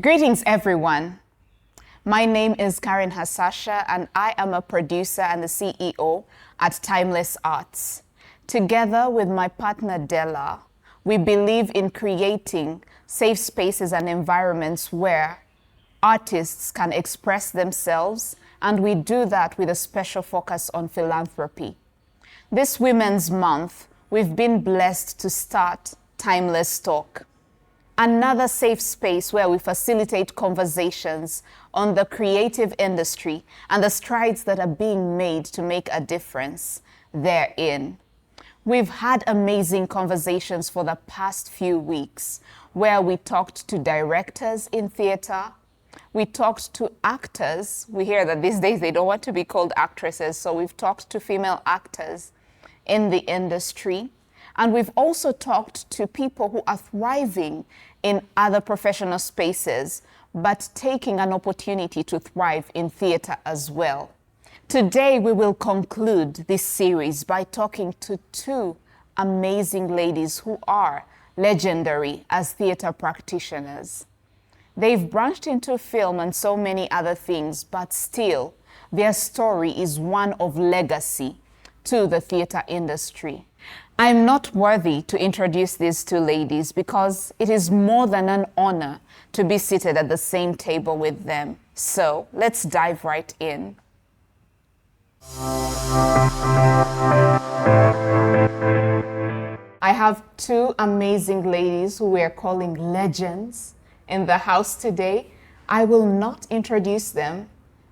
Greetings, everyone. My name is Karen Hassasha, and I am a producer and the CEO at Timeless Arts. Together with my partner Della, we believe in creating safe spaces and environments where artists can express themselves, and we do that with a special focus on philanthropy. This Women's Month, we've been blessed to start Timeless Talk, another safe space where we facilitate conversations on the creative industry and the strides that are being made to make a difference therein. We've had amazing conversations for the past few weeks where we talked to directors in theater, we talked to actors. We hear that these days they don't want to be called actresses, so we've talked to female actors in the industry. And we've also talked to people who are thriving in other professional spaces, but taking an opportunity to thrive in theater as well. Today, we will conclude this series by talking to two amazing ladies who are legendary as theater practitioners. They've branched into film and so many other things, but still, their story is one of legacy to the theater industry. I'm not worthy to introduce these two ladies because it is more than an honor to be seated at the same table with them. So let's dive right in. I have two amazing ladies who we are calling legends in the house today. I will not introduce them,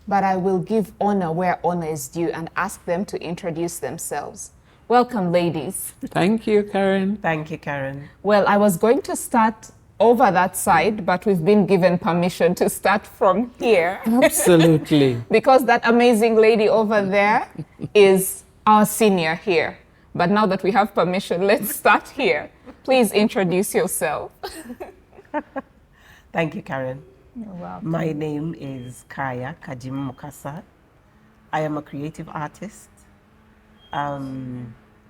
but I will give honor where honor is due and ask them to introduce themselves. Welcome, ladies. Thank you, Karen. Thank you, Karen. Well, I was going to start over that side, but we've been given permission to start from here. Absolutely. Because that amazing lady over there is our senior here. But now that we have permission, let's start here. Please introduce yourself. Thank you, Karen. You're welcome. My name is Kagimu Mukasa. I am a creative artist.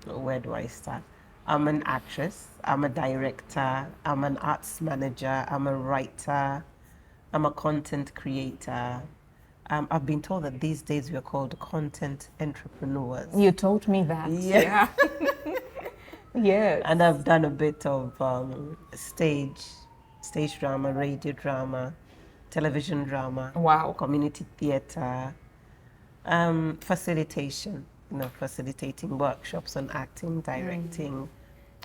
Where do I start? I'm an actress, I'm a director, I'm an arts manager, I'm a writer, I'm a content creator. I've been told that these days we are called content entrepreneurs. You told me that. Yeah. Yes. And I've done a bit of stage drama, radio drama, television drama. Wow. Community theater, facilitation. Facilitating workshops on acting, directing,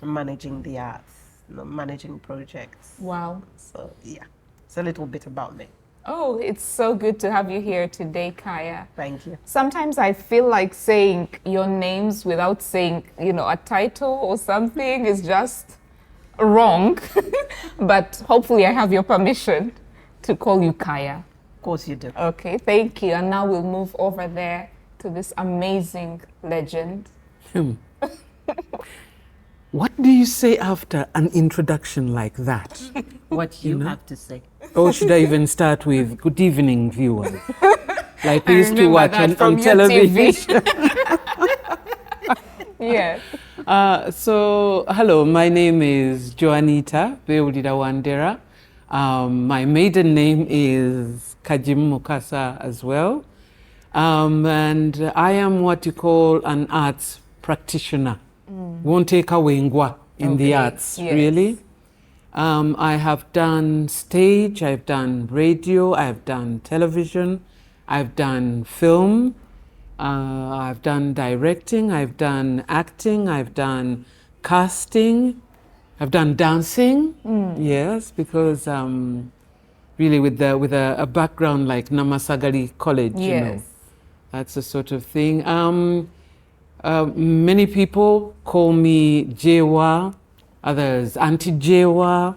managing the arts, managing projects. Wow. So yeah, it's a little bit about me. Oh, it's so good to have you here today, Kaya. Thank you. Sometimes I feel like saying your names without saying, a title or something is just wrong. But hopefully I have your permission to call you Kaya. Of course you do. Okay, thank you. And now we'll move over there to this amazing legend. What do you say after an introduction like that? What you have to say. Or should I even start with good evening, viewers? Like we used to remember watch that on from your television. Yes. So, hello, my name is Joanitta, Bewulira-Wandera. My maiden name is Kagimu Mukasa as well. And I am what you call an arts practitioner. Won't take away ngwa in the arts, yes. Really. I have done stage, I've done radio, I've done television, I've done film, I've done directing, I've done acting, I've done casting, I've done dancing. Yes, because really with a background like Namasagali College, Yes. That's the sort of thing. Many people call me Jewa, others Auntie Jewa,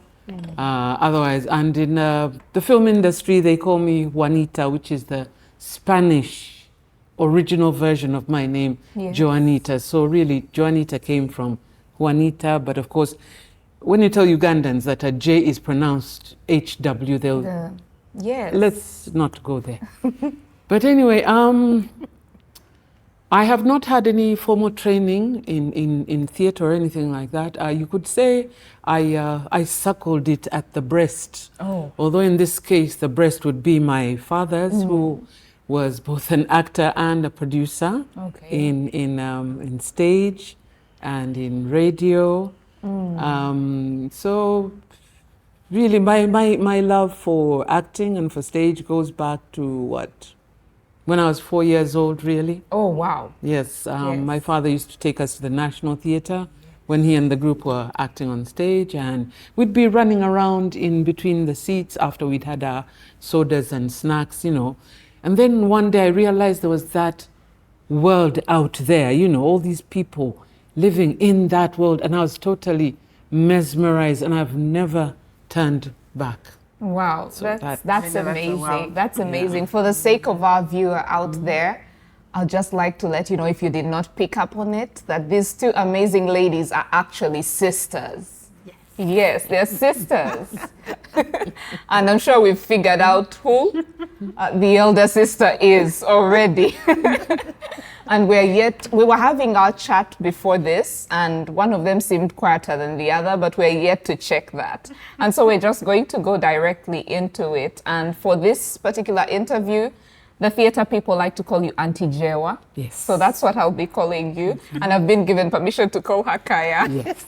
otherwise, and in the film industry, they call me Juanita, which is the Spanish original version of my name, Yes. Joanitta. So really, Joanitta came from Juanita, but of course, when you tell Ugandans that a J is pronounced HW, they'll... Yes. Let's not go there. But anyway, I have not had any formal training in theatre or anything like that. You could say I suckled it at the breast. Oh. Although in this case, the breast would be my father's, who was both an actor and a producer in stage and in radio. So really, my love for acting and for stage goes back to what? When I was 4 years old, really. Oh, wow. Yes, my father used to take us to the National Theatre when he and the group were acting on stage, and we'd be running around in between the seats after we'd had our sodas and snacks, you know. And then one day I realized there was that world out there, you know, all these people living in that world, and I was totally mesmerized, and I've never turned back. Wow, So that's amazing. That's amazing. For the sake of our viewer out there, I'd just like to let you know, if you did not pick up on it, that these two amazing ladies are actually sisters. Yes, they're sisters. And I'm sure we've figured out who the elder sister is already. And we were having our chat before this, and one of them seemed quieter than the other, but we're yet to check that. And so we're just going to go directly into it. And for this particular interview, the theatre people like to call you Auntie Jewa. Yes. So that's what I'll be calling you. And I've been given permission to call her Kaya. Yes.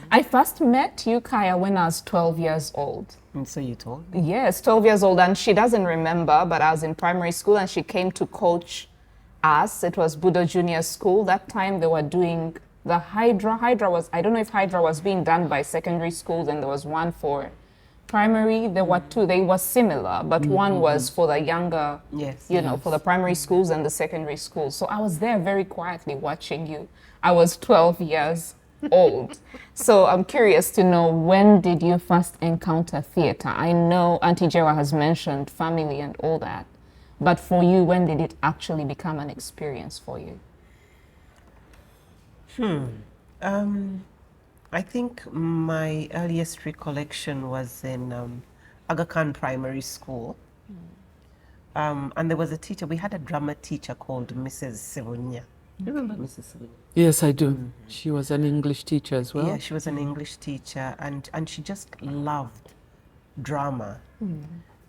I first met you, Kaya, when I was 12 years old. And so you told me. Yes, 12 years old. And she doesn't remember, but I was in primary school and she came to coach us. It was Budo Junior School. That time they were doing the Hydra. Hydra was, I don't know if Hydra was being done by secondary schools, and there was one for primary. There were two. They were similar, but one was for the younger, you know, for the primary schools and the secondary schools. So I was there very quietly watching you. I was 12 years old. So I'm curious to know, when did you first encounter theatre? I know Auntie Jewa has mentioned family and all that, but for you, when did it actually become an experience for you? I think my earliest recollection was in Aga Khan Primary School. And there was a teacher, we had a drama teacher called Mrs. Sivunya. Do you remember Mrs. Sivunya? Yes, I do. She was an English teacher as well. Yeah, she was an English teacher, and she just loved drama.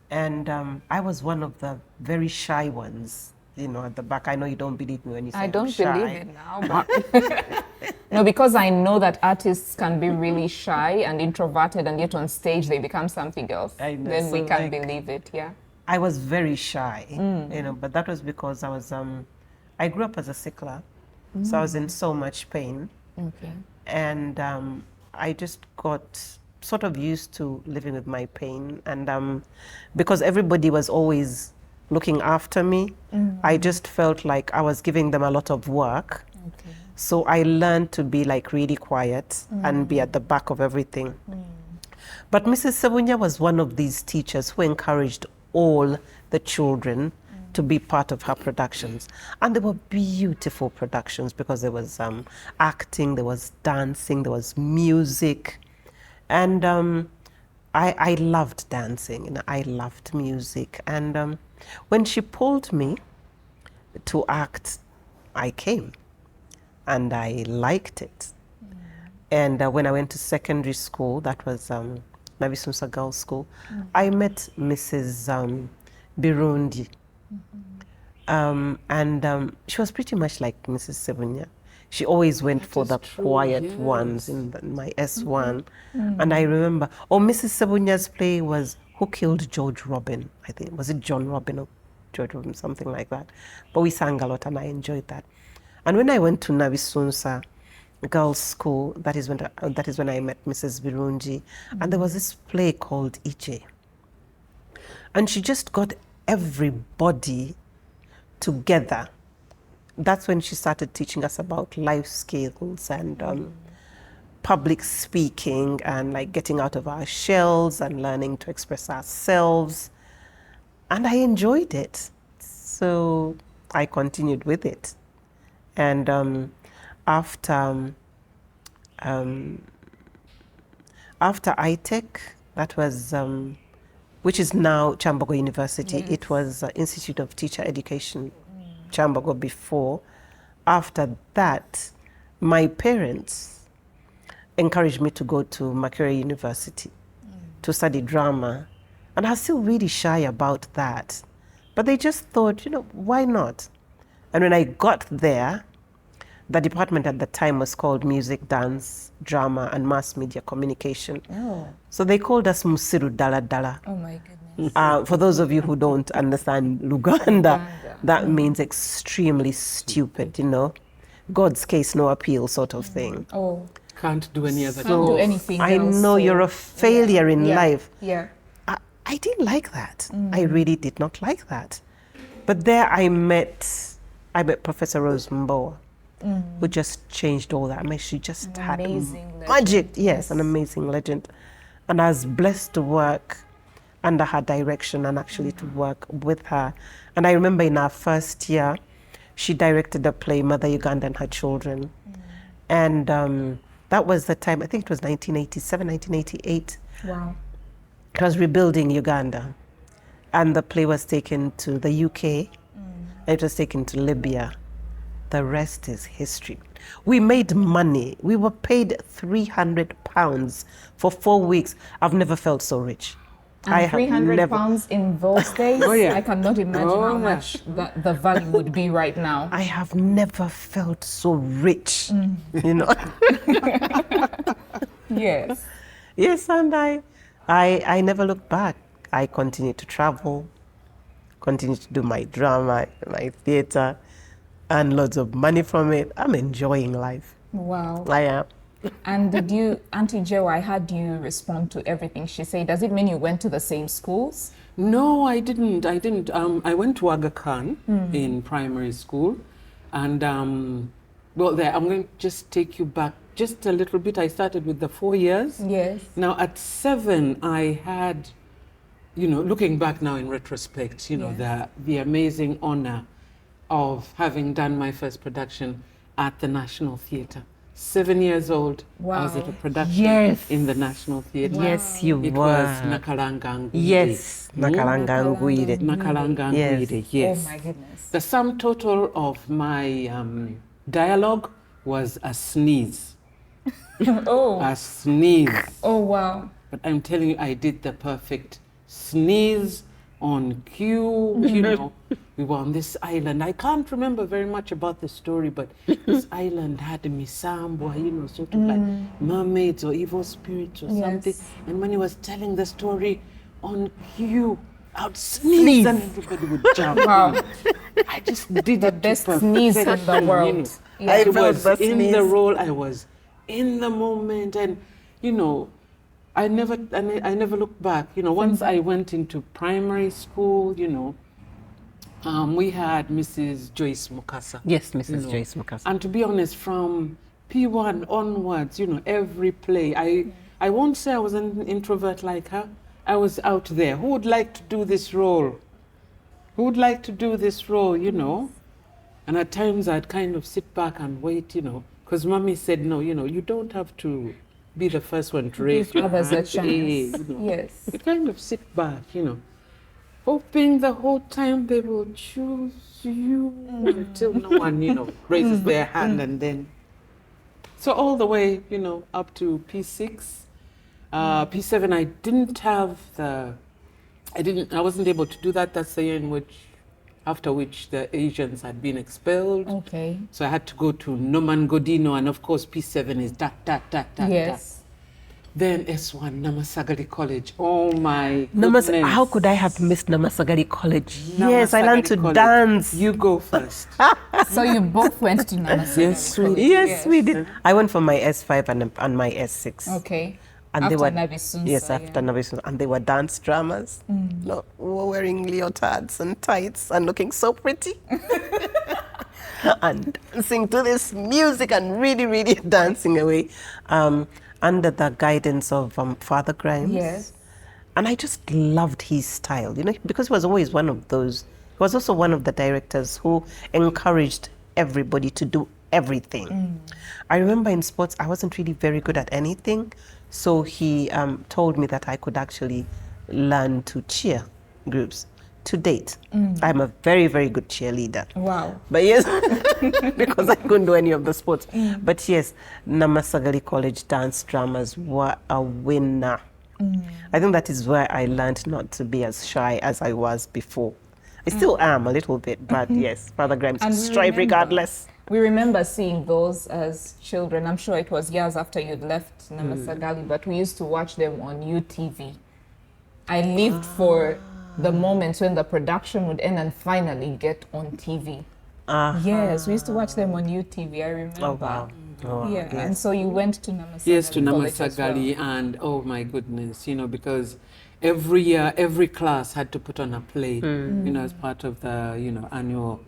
And I was one of the very shy ones, you know, at the back. I know you don't believe me when you say I don't I'm shy. believe it now, but no, because I know that artists can be really shy and introverted, and yet on stage they become something else. I know, Then we so can like- believe it, yeah. I was very shy, you know, but that was because I was, I grew up as a sickler, so I was in so much pain. Okay. And I just got sort of used to living with my pain. And because everybody was always looking after me, I just felt like I was giving them a lot of work. Okay. So I learned to be like really quiet and be at the back of everything. But Mrs. Sabunya was one of these teachers who encouraged all the children to be part of her productions. And they were beautiful productions because there was acting, there was dancing, there was music. And I loved dancing and I loved music. And when she pulled me to act, I came and I liked it. And when I went to secondary school, that was Nabisunsa Girls' School, I met Mrs. Birundi. And she was pretty much like Mrs. Sebunya. She always went for the quiet ones in my S1. And I remember, Mrs. Sebunya's play was Who Killed George Robin? I think, was it John Robin or George Robin, something like that. But we sang a lot and I enjoyed that. And when I went to Nabisunsa Girls' School, that is when I met Mrs. Birunji, and there was this play called Iche. And she just got everybody together. That's when she started teaching us about life skills and public speaking and like getting out of our shells and learning to express ourselves. And I enjoyed it. So I continued with it. And after ITEC, that was, which is now Chambogo University, it was Institute of Teacher Education, Chambogo before, after that, my parents encouraged me to go to Makerere University to study drama. And I was still really shy about that. But they just thought, why not? And when I got there, the department at the time was called Music, Dance, Drama, and Mass Media Communication. Oh. So they called us Musiru Dala Dala. Oh my goodness. For those of you who don't understand Luganda, that means extremely stupid, God's case, no appeal sort of thing. Oh. Can't do any other. Can't do anything I else, know so- you're a failure in life. Yeah. I didn't like that. I really did not like that. But there I met Professor Rose Mboa, who just changed all that. I mean, she just had amazing legend. magic. Yes, an amazing legend. And I was blessed to work under her direction and actually to work with her. And I remember in our first year, she directed the play Mother Uganda and Her Children. And that was the time, I think it was 1987, 1988. Wow. It was rebuilding Uganda. And the play was taken to the UK. It was taken to Libya. The rest is history. We made money. We were paid £300 for 4 weeks. I've never felt so rich. And 300 pounds in those days, Oh, yeah. I cannot imagine Oh, how yeah. much the value would be right now. I have never felt so rich, Yes. Yes, and I never looked back. I continued to travel, continued to do my drama, my theater, and loads of money from it. I'm enjoying life. Wow. I am. And did you, Auntie Jo, I had you respond to everything she said. Does it mean you went to the same schools? No, I didn't. I went to Aga Khan in primary school. And, there, I'm going to just take you back just a little bit. I started with the 4 years. Yes. Now, at 7, I had, looking back now in retrospect, the amazing honor of having done my first production at the National Theatre. 7 years old, I was at a production Yes. in the National Theatre. Yes, you It were. was Nakalanga Nguire. Yes, Nakalanga Nguire. Nakalanga Yes. Nguire, yes. Oh my goodness. The sum total of my dialogue was a sneeze. Oh. A sneeze. Oh, wow. But I'm telling you, I did the perfect sneeze on cue. We were on this island. I can't remember very much about the story, but this island had misambwa, sort of like mermaids or evil spirits or something. And when he was telling the story on cue, I would sneeze and everybody would jump. Wow. I just did The it to best sneeze in the perfection, world. Yeah. I I felt was the in the sneeze. role. I was in the moment, and I never looked back. Once I went into primary school, we had Mrs. Joyce Mukasa. Yes, Mrs. Joyce Mukasa. And to be honest, from P1 onwards, every play, I won't say I was an introvert like her. I was out there. Who would like to do this role? Who would like to do this role, And at times I'd kind of sit back and wait, because Mommy said, no, you don't have to be the first one to raise Give your others a hand. chance. You Yes. You kind of sit back, hoping the whole time they will choose you until no one, raises their hand, and then. So all the way, up to P6. P7, I wasn't able to do that. That's the year after which the Asians had been expelled. Okay. So I had to go to Noman Godino, and of course P7 is that. Yes. Then S1, Namasagali College. Oh my goodness. How could I have missed Namasagali College? Yes, I learned to Namasagali College. dance. You go first. So you both went to Namasagali. Yes, we College. Yes, we did. I went for my S5 and my S6. Okay. And After they were Nabisunsa, yes, after Nabisunsa, and they were dance dramas. No, we were wearing leotards and tights and looking so pretty, and dancing to this music and really, really dancing away, under the guidance of Father Grimes. Yes. And I just loved his style, because he was always one of those. He was also one of the directors who encouraged everybody to do everything. I remember in sports, I wasn't really very good at anything. So he told me that I could actually learn to cheer groups, to date, I'm a very, very good cheerleader. Wow. But yes, because I couldn't do any of the sports. But yes, Namasagali College dance dramas were a winner. I think that is where I learned not to be as shy as I was before. I still am a little bit, but yes, Father Grimes, And we strive remember- regardless. We remember seeing those as children. I'm sure it was years after you'd left Namasagali, but we used to watch them on UTV. I lived for the moments when the production would end and finally get on TV. Yes, we used to watch them on UTV, I remember. Oh, wow. Oh, Yeah, yes. and so you went to Namasagali. Yes, to College as well. Namasagali, and oh my goodness, you know, because every year, every class had to put on a play, you know, as part of the, you know, annual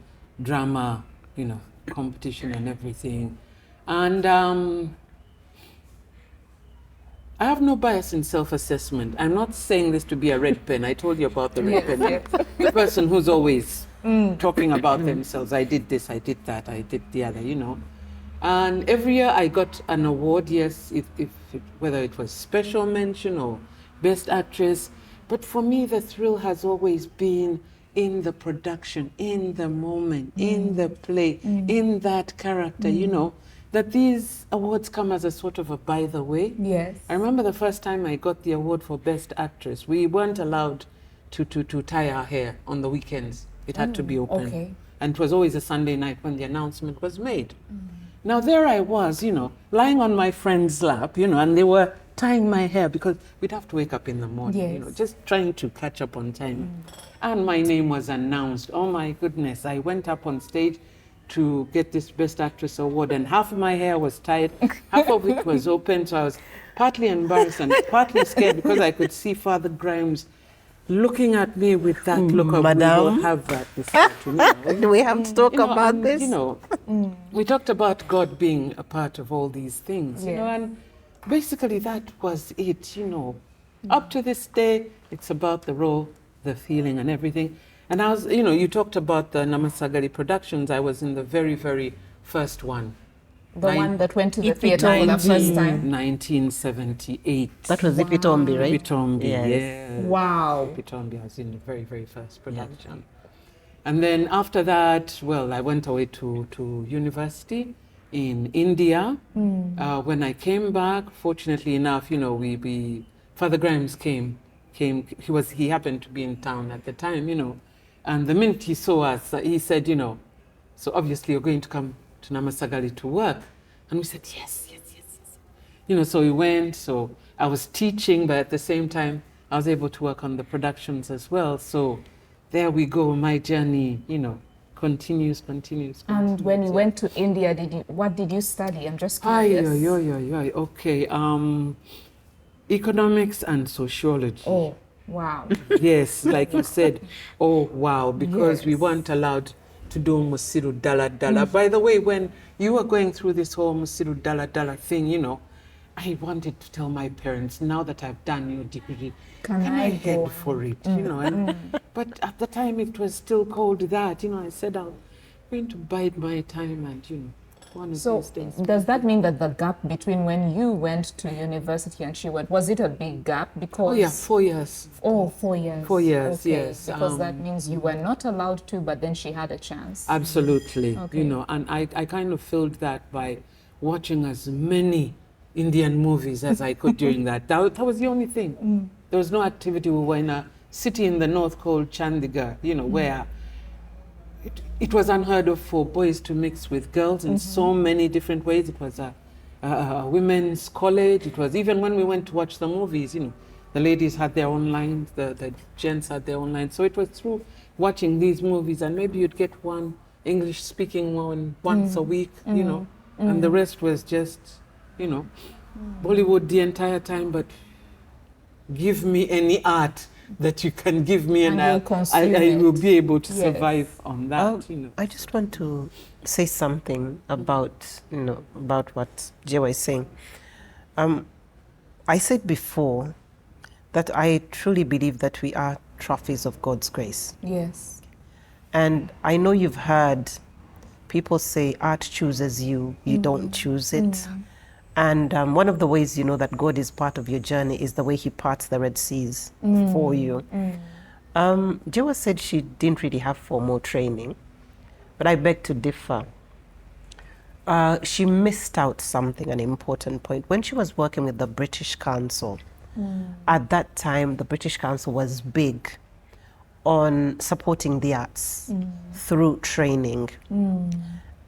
drama, you know, competition and everything. And I have no bias in self-assessment. I'm not saying this to be a red pen. I told you about the red pen. The person who's always talking about themselves. I did this, I did that, I did the other, you know. And every year I got an award, yes, whether it was special mention or best actress. But for me, the thrill has always been in the production, in the moment, in the play, in that character, you know, that these awards come as a sort of a by the way. Yes. I remember the first time I got the award for best actress, we weren't allowed to tie our hair on the weekends. It had to be open. okay. And it was always a Sunday night when the announcement was made. Now there I was, you know, lying on my friend's lap, you know, and they were tying my hair because we'd have to wake up in the morning, you know, Yes. just trying to catch up on time. And my name was announced. Oh my goodness, I went up on stage to get this Best Actress award, and half of my hair was tied, half of it was open, so I was partly embarrassed and partly scared because I could see Father Grimes looking at me with that look of, we Madam? will have that this afternoon. Do we have to talk You know, about and, this? You know, we talked about God being a part of all these things, you know, Yes. and basically that was it, you know. Up to this day, it's about the role, the feeling and everything. And I was, you know, you talked about the Namasagali productions. I was in the very, very first one. The one that went to the Ipitombi. theater for the first time. 1978. That was Ipitombi, right? Ipitombi, Yes. yes. Wow. Ipitombi, I was in the very, very first production. And then after that, well, I went away to university in India. When I came back, fortunately enough, you know, we Father Grimes came. He happened to be in town at the time, you know. And the minute he saw us, he said, you know, so obviously you're going to come to Namasagali to work. And we said, yes. You know, so we went, so I was teaching, but at the same time, I was able to work on the productions as well. So there we go, my journey, you know, continues. And when you went to India, what did you study? I'm just curious. Okay, economics and sociology. Oh, wow. Yes, like you said, oh wow, because we Yes. weren't allowed to do Musiru Dala Dala. By the way, when you were going through this whole Musiru Dala Dala thing, you know, I wanted to tell my parents, now that I've done your degree, Can can I I head go? for it, you know? And, but at the time it was still called that, you know, I said I'm going to bide my time and, you know, one of So these days. does that mean that the gap between when you went to university and she went, was it a big gap? Because Oh yeah, 4 years. Oh, 4 years. 4 years, Okay, yes, Because that means you were not allowed to, but then she had a chance. Absolutely, Okay. you know, and I kind of filled that by watching as many Indian movies as I could during that. That was the only thing. There was no activity. We were in a city in the north called Chandigarh, you know, where it was unheard of for boys to mix with girls in so many different ways. It was a women's college. It was even when we went to watch the movies, you know, the ladies had their own lines, the gents had their own lines. So it was through watching these movies, and maybe you'd get one English-speaking one once a week, you know, and the rest was just, you know, Bollywood the entire time. But give me any art that you can give me, and And you'll consume I will it. be able to Yes. survive on that, you know. I just want to say something about, you know, about what Jewa is saying. I said before that I truly believe that we are trophies of God's grace. Yes. And I know you've heard people say art chooses you, you don't choose it. And one of the ways you know that God is part of your journey is the way he parts the Red Seas for you. Joa said she didn't really have formal training, but I beg to differ. She missed out something, an important point. When she was working with the British Council, at that time, the British Council was big on supporting the arts through training.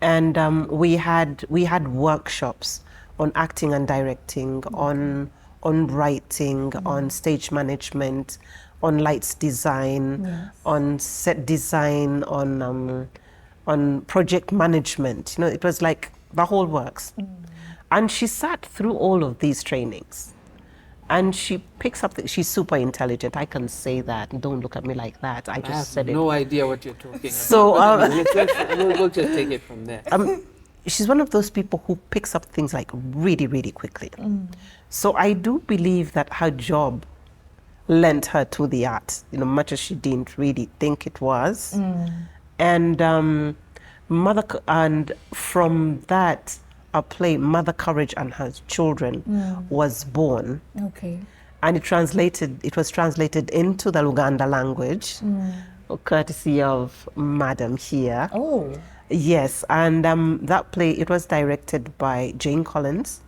And we had workshops on acting and directing, on writing, on stage management, on lights design, on set design, on project management. You know, it was like the whole works. And she sat through all of these trainings. And she picks up, she's super intelligent. I can say that. Don't look at me like that. I just said it. I have no idea what you're talking about. So, we'll just take it from there. She's one of those people who picks up things like really, really quickly. So I do believe that her job lent her to the art, you know, much as she didn't really think it was. And and from that, a play, Mother Courage and Her Children, was born. Okay. And it was translated into the Uganda language, courtesy of Madam here. Oh. Yes, and that play, it was directed by Jane Collins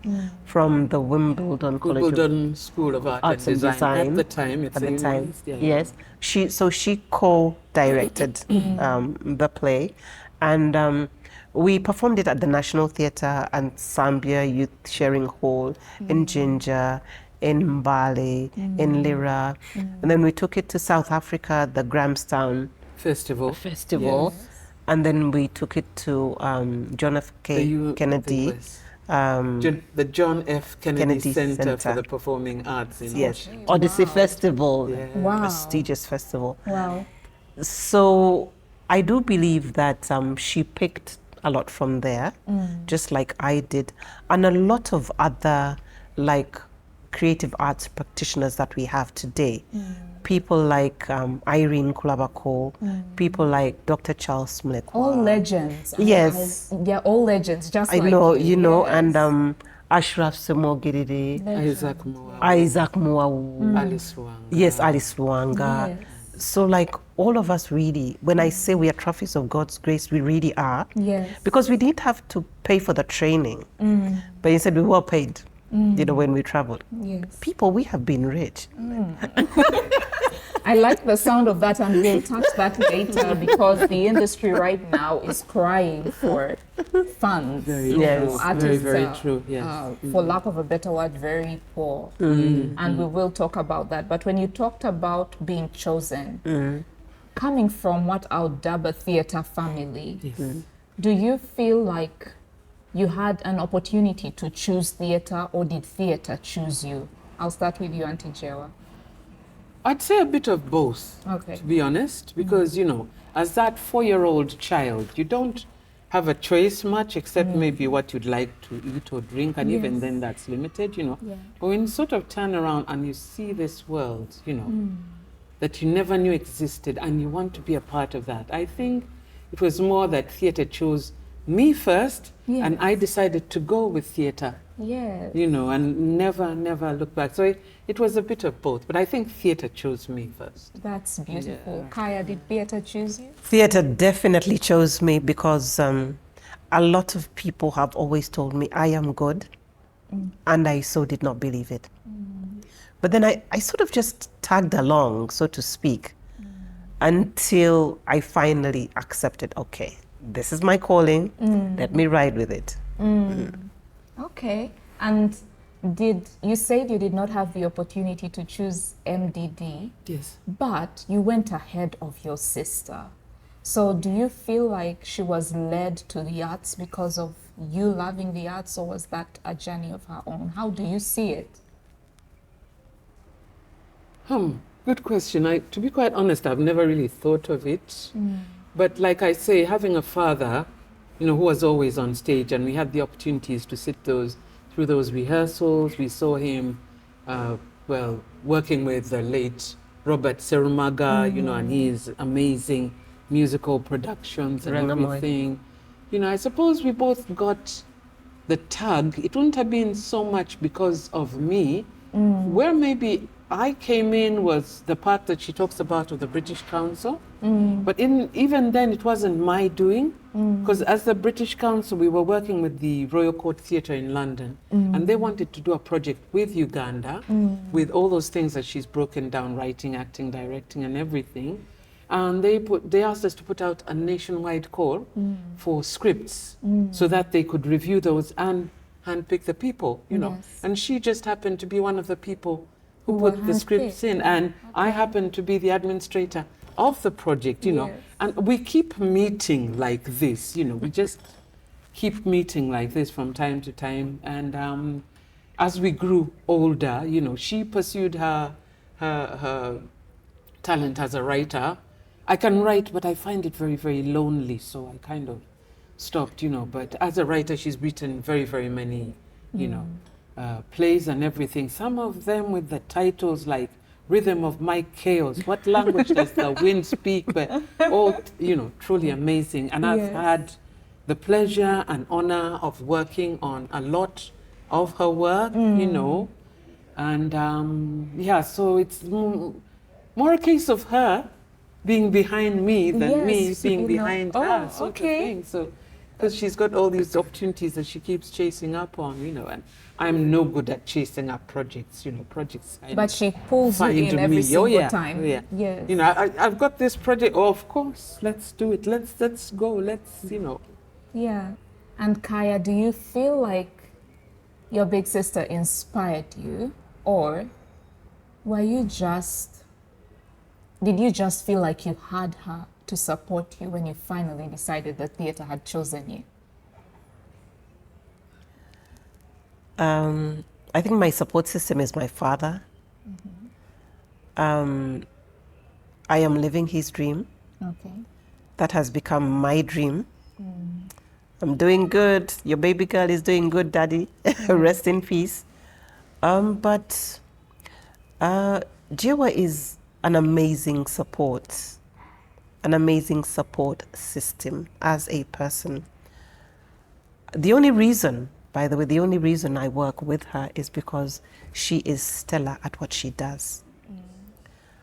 from the Wimbledon College Wimbledon School of Arts and Design. At the time, it's at the time, yeah. yes. She co-directed the play, and we performed it at the National Theatre and Zambia Youth Sharing Hall in Jinja, in Mbale, in Lira, and then we took it to South Africa, the Grahamstown Festival. Yes. And then we took it to John F. Kennedy. The John F. Kennedy Center for the Performing Arts in Washington. Odyssey Festival, Wow. prestigious festival. Wow. So I do believe that she picked a lot from there, just like I did, and a lot of other like creative arts practitioners that we have today. People like Irene Kulabako, people like Dr. Charles Mlekwa. All legends. Yes. Yeah, all legends. Just I like know, you know, yes. and Ashraf Semogiride, Isaac Moawu, Alice Wanga. Yes, Alice Wanga. Yes. So like all of us really, when I say we are trophies of God's grace, we really are. Yes. Because we didn't have to pay for the training, but instead we were paid, you know, when we traveled. Yes. People, we have been rich. I like the sound of that, and we'll touch that later because the industry right now is crying for funds. Very Yes. true. Artists Very are, true. Yes. for lack of a better word, very poor. And we will talk about that. But when you talked about being chosen, coming from what I'll dub a theatre family, do you feel like you had an opportunity to choose theatre, or did theatre choose you? I'll start with you, Auntie Jewa. I'd say a bit of both, Okay. to be honest, because, you know, as that 4-year-old child, you don't have a choice much except maybe what you'd like to eat or drink, and even then that's limited, you know. Yeah. But when you sort of turn around and you see this world, you know, that you never knew existed and you want to be a part of that, I think it was more that theatre chose me first, and I decided to go with theatre. Yes. You know, and never look back. So it was a bit of both, but I think theatre chose me first. That's beautiful. Kaya, did theatre choose you? Theatre definitely chose me because a lot of people have always told me I am good, and I so did not believe it. But then I sort of just tagged along, so to speak, until I finally accepted, okay, this is my calling, let me ride with it. Okay. And did you said you did not have the opportunity to choose MDD, Yes. but you went ahead of your sister. So do you feel like she was led to the arts because of you loving the arts, or was that a journey of her own? How do you see it? Good question. To be quite honest, I've never really thought of it. But like I say, having a father, you know, who was always on stage, and we had the opportunities to sit through those rehearsals. We saw him, working with the late Robert Serumaga, you know, and his amazing musical productions and everything. You know, I suppose we both got the tug. It wouldn't have been so much because of me, where maybe I came in was the part that she talks about of the British Council. But even then, it wasn't my doing, because as the British Council, we were working with the Royal Court Theatre in London, and they wanted to do a project with Uganda, with all those things that she's broken down, writing, acting, directing, and everything. And they asked us to put out a nationwide call for scripts, so that they could review those and handpick the people, you know. Yes. And she just happened to be one of the people who were put the scripts handpicked. in, and I happened to be the administrator of the project, you know. Yes. And we keep meeting like this, you know. We just keep meeting like this from time to time. And as we grew older, you know, she pursued her talent as a writer. I can write, but I find it very, very lonely, so I kind of stopped, you know. But as a writer, she's written very, very many, you know, plays and everything. Some of them with the titles like Rhythm of My Chaos. What language does the wind speak? But all, you know, truly amazing. And I've Yes. had the pleasure and honor of working on a lot of her work, you know. And yeah, so it's more a case of her being behind me than me Yes, being you know. behind her, Oh, sort okay. of thing. So, because she's got all these opportunities that she keeps chasing up on, you know, and I'm no good at chasing up projects, you know, projects. But she pulls you find in every me. single Oh, yeah. time. Oh, yeah. Yes. You know, I've got this project. Oh, of course, let's do it. Let's go. Let's, you know. Yeah. And Kaya, do you feel like your big sister inspired you, or did you just feel like you had her to support you when you finally decided that theatre had chosen you? I think my support system is my father. I am living his dream. Okay. That has become my dream. I'm doing good. Your baby girl is doing good, Daddy. Rest in peace. But Jiwa is an amazing support system as a person. The only reason, by the way, the only reason I work with her is because she is stellar at what she does.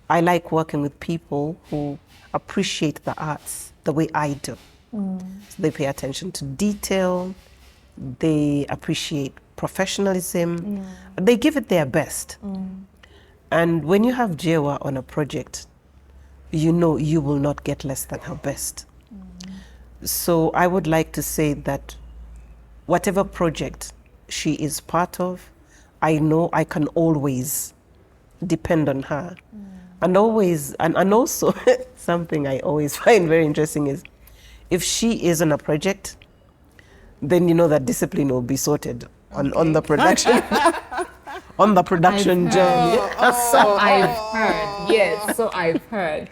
I like working with people who appreciate the arts the way I do. So they pay attention to detail, they appreciate professionalism, they give it their best. And when you have Jewa on a project, you know you will not get less than her best. So I would like to say that whatever project she is part of, I know I can always depend on her. And always, and also something I always find very interesting is if she is on a project, then you know that discipline will be sorted on the production on the production journey. So I've heard. Yes, so I've heard.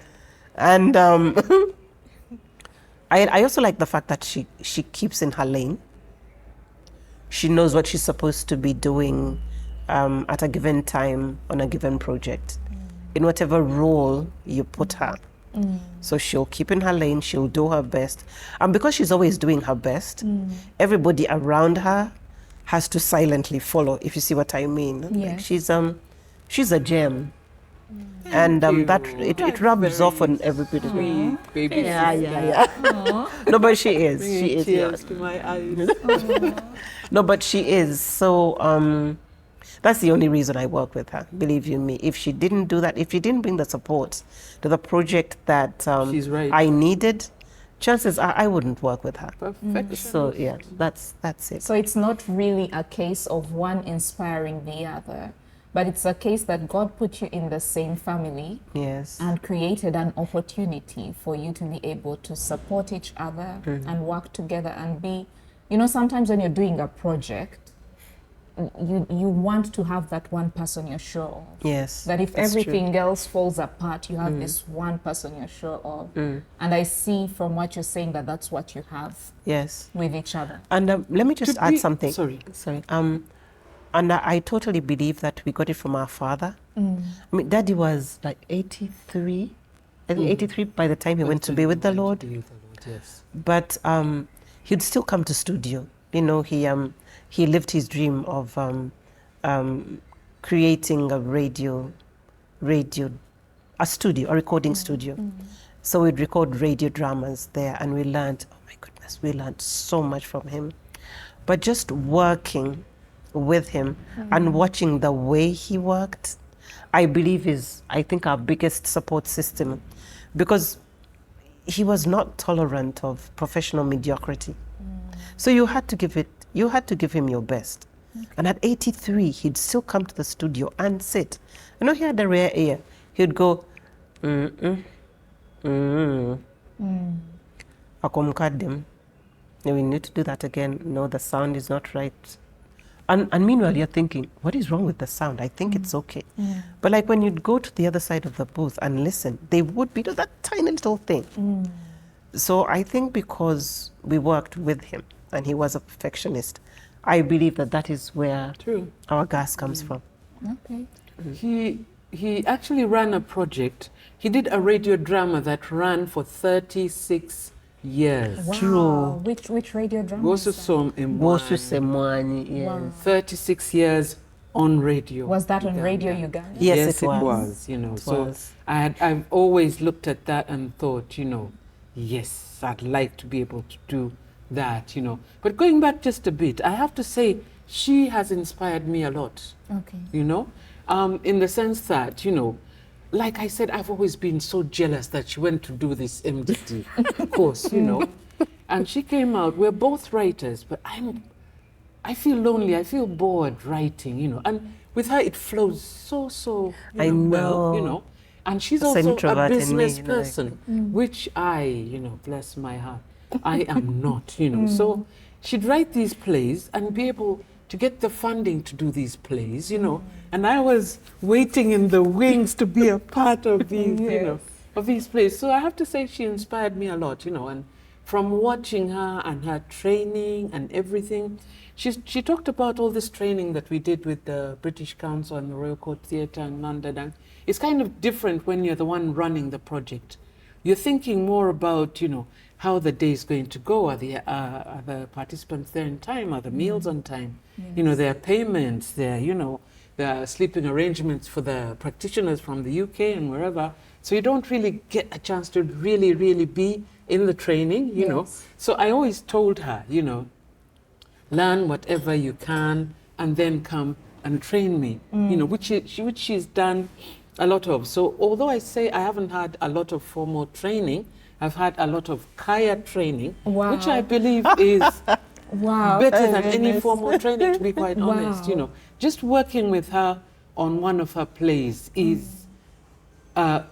And I also like the fact that she keeps in her lane. She knows what she's supposed to be doing at a given time on a given project, in whatever role you put her. So she'll keep in her lane, she'll do her best. And because she's always doing her best, everybody around her has to silently follow, if you see what I mean. Like Yes. she's a gem. And that it rubs off on everybody. Sweet baby. Yeah. No, but she is. She is. Yeah. Tears to my eyes. No, but she is. So that's the only reason I work with her. Believe you me. If she didn't do that, if she didn't bring the support to the project that She's right. I needed, chances are I wouldn't work with her. Perfection. So yeah, that's it. So it's not really a case of one inspiring the other, but it's a case that God put you in the same family Yes. and created an opportunity for you to be able to support each other and work together and be, you know, sometimes when you're doing a project, you want to have that one person you're sure of. Yes. That if that's true. everything else falls apart, you have this one person you're sure of. And I see from what you're saying that that's what you have Yes. with each other. And let me just To add be- something. sorry. And I totally believe that we got it from our father. I mean, Daddy was like 83. I think 83 by the time he went to be with the Lord. Yes. But he'd still come to studio. You know, he lived his dream of creating a radio a recording studio. So we'd record radio dramas there, and we learned, oh my goodness, we learned so much from him. But just working with him and watching the way he worked, I believe is, I think, our biggest support system, because he was not tolerant of professional mediocrity. So you had to give him your best. And at 83, he'd still come to the studio and sit. I know he had a rare ear. He'd go, Akomkadim. We need to do that again. No, the sound is not right. And meanwhile, you're thinking, what is wrong with the sound? I think it's okay. But like when you'd go to the other side of the booth and listen, they would be that tiny little thing. So I think because we worked with him and he was a perfectionist, I believe that is where our gas comes from. Okay. He actually ran a project. He did a radio drama that ran for 36 years. Wow. True. Which radio drama? Wosu Som Wosu Imwani. Semwani, yes. Wow. 36 years on radio. Was that on Uganda. Radio Uganda? Yes, it was. You know, It so was. I've always looked at that and thought, you know, yes, I'd like to be able to do that, you know. But going back just a bit, I have to say she has inspired me a lot. Okay. You know, in the sense that, you know, like I said, I've always been so jealous that she went to do this MDT course, you know, and she came out. We're both writers, but I feel lonely. I feel bored writing, you know, and with her it flows so I well, you know. know, and she's It's an also introvert a in me, business you know, like- person, which I, you know, bless my heart, I am not, you know. So she'd write these plays and be able to get the funding to do these plays, you know, and I was waiting in the wings to be a part of these, you know, of these plays. So I have to say she inspired me a lot, you know, and from watching her and her training and everything, she talked about all this training that we did with the British Council and the Royal Court Theatre in London. And it's kind of different when you're the one running the project. You're thinking more about, you know, how the day is going to go. Are the participants there in time? Are the meals on time? You know, there are payments there, you know, there are sleeping arrangements for the practitioners from the UK and wherever. So you don't really get a chance to really be in the training, you know. So I always told her, you know, learn whatever you can and then come and train me, you know, which she's done a lot of. So although I say I haven't had a lot of formal training, I've had a lot of kaya training, which I believe is better than any formal training, to be quite honest, you know. Just working with her on one of her plays is a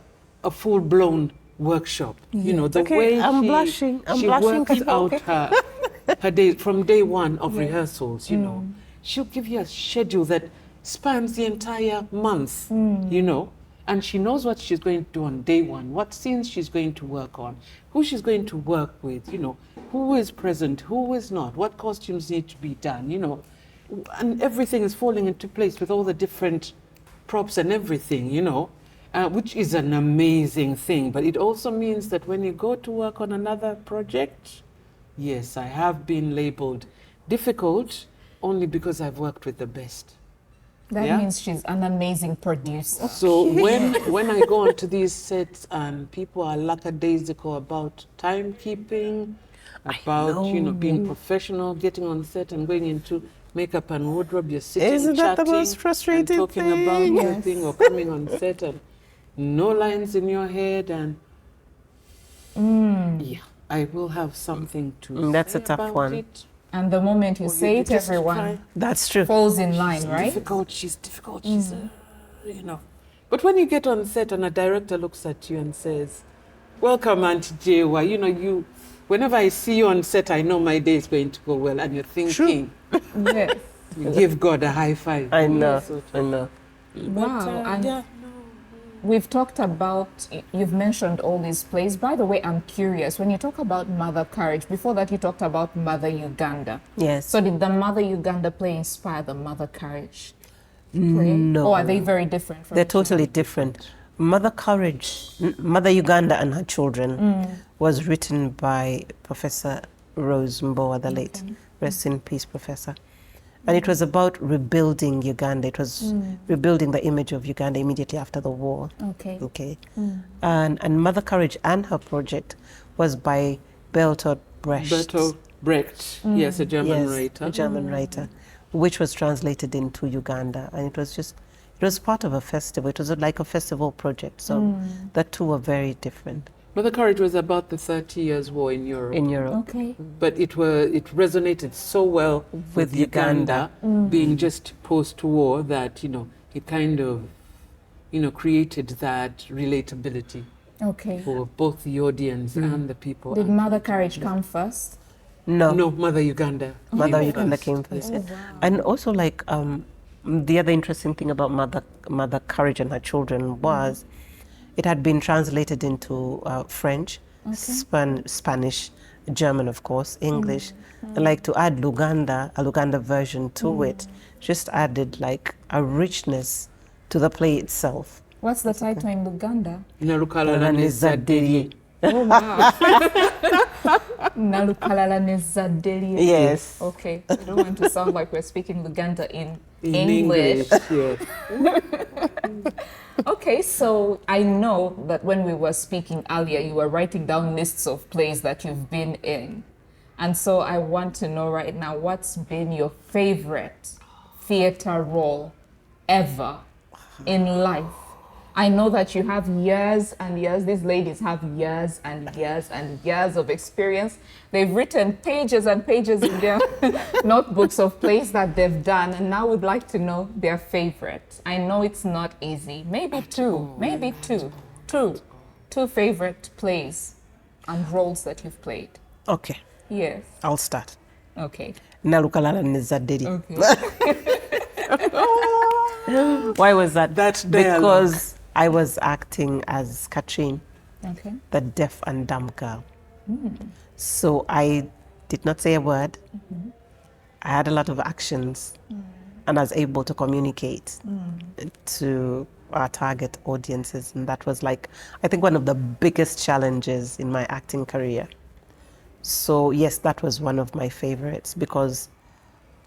full-blown workshop. You know, the way she works out her day, from day one of rehearsals, you know. She'll give you a schedule that spans the entire month, you know. And she knows what she's going to do on day one, what scenes she's going to work on, who she's going to work with, you know, who is present, who is not, what costumes need to be done, you know. And everything is falling into place with all the different props and everything, you know, which is an amazing thing. But it also means that when you go to work on another project, yes, I have been labeled difficult only because I've worked with the best. That means she's an amazing producer. So when I go onto these sets and people are lackadaisical about timekeeping, about, you know, being professional, getting on set and going into makeup and wardrobe, you're sitting Isn't that the chatting most frustrating and talking thing? about everything, or coming on set and no lines in your head, and yeah, I will have something to That's say a tough about one. it. And the moment you Or say it, just everyone try. That's true. falls in line, right? She's difficult, she's, you know. But when you get on set and a director looks at you and says, welcome, Auntie Jewa, you know, whenever I see you on set, I know my day is going to go well. And you're thinking, Yes. you give God a high five. I know, So I know. Wow. And yeah, we've talked about, you've mentioned all these plays. By the way, I'm curious, when you talk about Mother Courage, before that you talked about Mother Uganda. Yes. So did the Mother Uganda play inspire the Mother Courage play? No. Or are they very different from They're each other? totally different. Mother Courage, Mother Uganda and Her Children was written by Professor Rose Mbowa, the late. Rest in peace, Professor. And it was about rebuilding Uganda. It was rebuilding the image of Uganda immediately after the war. Okay. Okay. And Mother Courage and her project was by Bertolt Brecht. Bertolt Brecht, yes, a German writer. A German writer, which was translated into Uganda. And it was part of a festival. It was like a festival project. So the two were very different. Mother Courage was about the 30 Years' War in Europe. In Europe. Okay. But it resonated so well with Uganda being just post-war that, it kind of, created that relatability Okay. for both the audience and the people. Did Mother Courage come first? No. No, Mother Uganda. Mother came Uganda first. came first. Oh, wow. And also, like, the other interesting thing about Mother Courage and her children was it had been translated into French, Spanish, German, of course, English. And, like, to add a Luganda version to it, just added, like, a richness to the play itself. What's the title in Luganda? Nalukalala Nezaderi. Oh, wow. Nalukalala Nezaderi. Yes. Okay. I don't want to sound like we're speaking Luganda in English. Yes. Okay, so I know that when we were speaking earlier, you were writing down lists of plays that you've been in. And so I want to know right now, what's been your favorite theater role ever in life? I know that you have years and years, these ladies have years and years and years of experience. They've written pages and pages in their notebooks of plays that they've done, and now we'd like to know their favorite. I know it's not easy. Maybe two. Two favorite plays and roles that you've played. Okay, Yes. I'll start. Okay. Nalukalala Nezaderi. Okay. Why was that? That dialogue. Because I was acting as Katrine, Okay. the deaf and dumb girl. So I did not say a word. I had a lot of actions and I was able to communicate to our target audiences. And that was, like, I think one of the biggest challenges in my acting career. So yes, that was one of my favorites because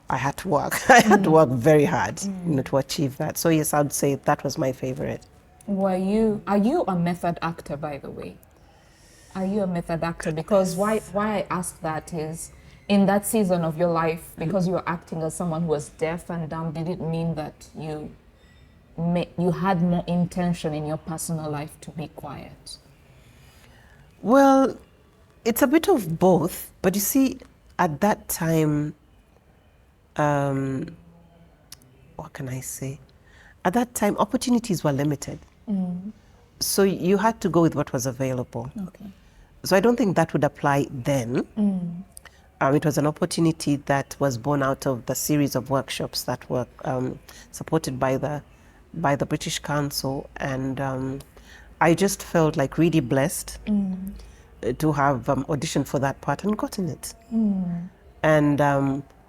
I had to work. I had to work very hard to achieve that. So yes, I'd say that was my favorite. Are you a method actor, by the way? Are you a method actor? Because why I ask that is, in that season of your life, because you were acting as someone who was deaf and dumb, did it mean that you had more intention in your personal life to be quiet? Well, it's a bit of both. But you see, at that time, what can I say? At that time, opportunities were limited. So you had to go with what was available. Okay. So I don't think that would apply then. It was an opportunity that was born out of the series of workshops that were supported by the British Council, and I just felt like really blessed to have auditioned for that part and gotten it. And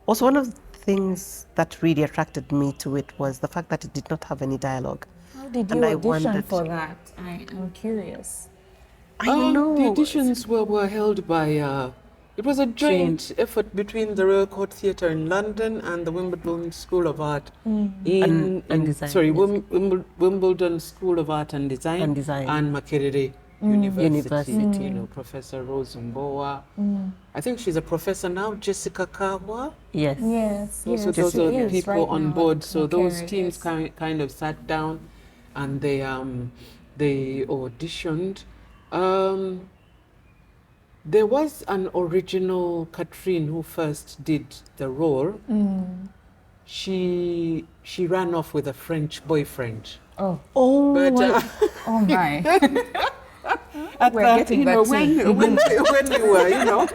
also one of the things that really attracted me to it was the fact that it did not have any dialogue. How did you And I audition wondered- for that? I'm curious. I know. The auditions were held by, it was a joint effort between the Royal Court Theatre in London and the Wimbledon School of Art And Design, sorry, yes. Wimbledon School of Art and Design, And Design. and Makerere University. University. You know, Professor Rose Mbowa. I think she's a professor now, Jessica Kabwa. Yes. Yes. So yes, those she are is people right on now board. at So those Makerere, teams yes. kind of sat down and they auditioned. There was an original Katrine who first did the role. She ran off with a French boyfriend. Oh, But oh my. at We're the- getting you know, that tea. when we were, you know,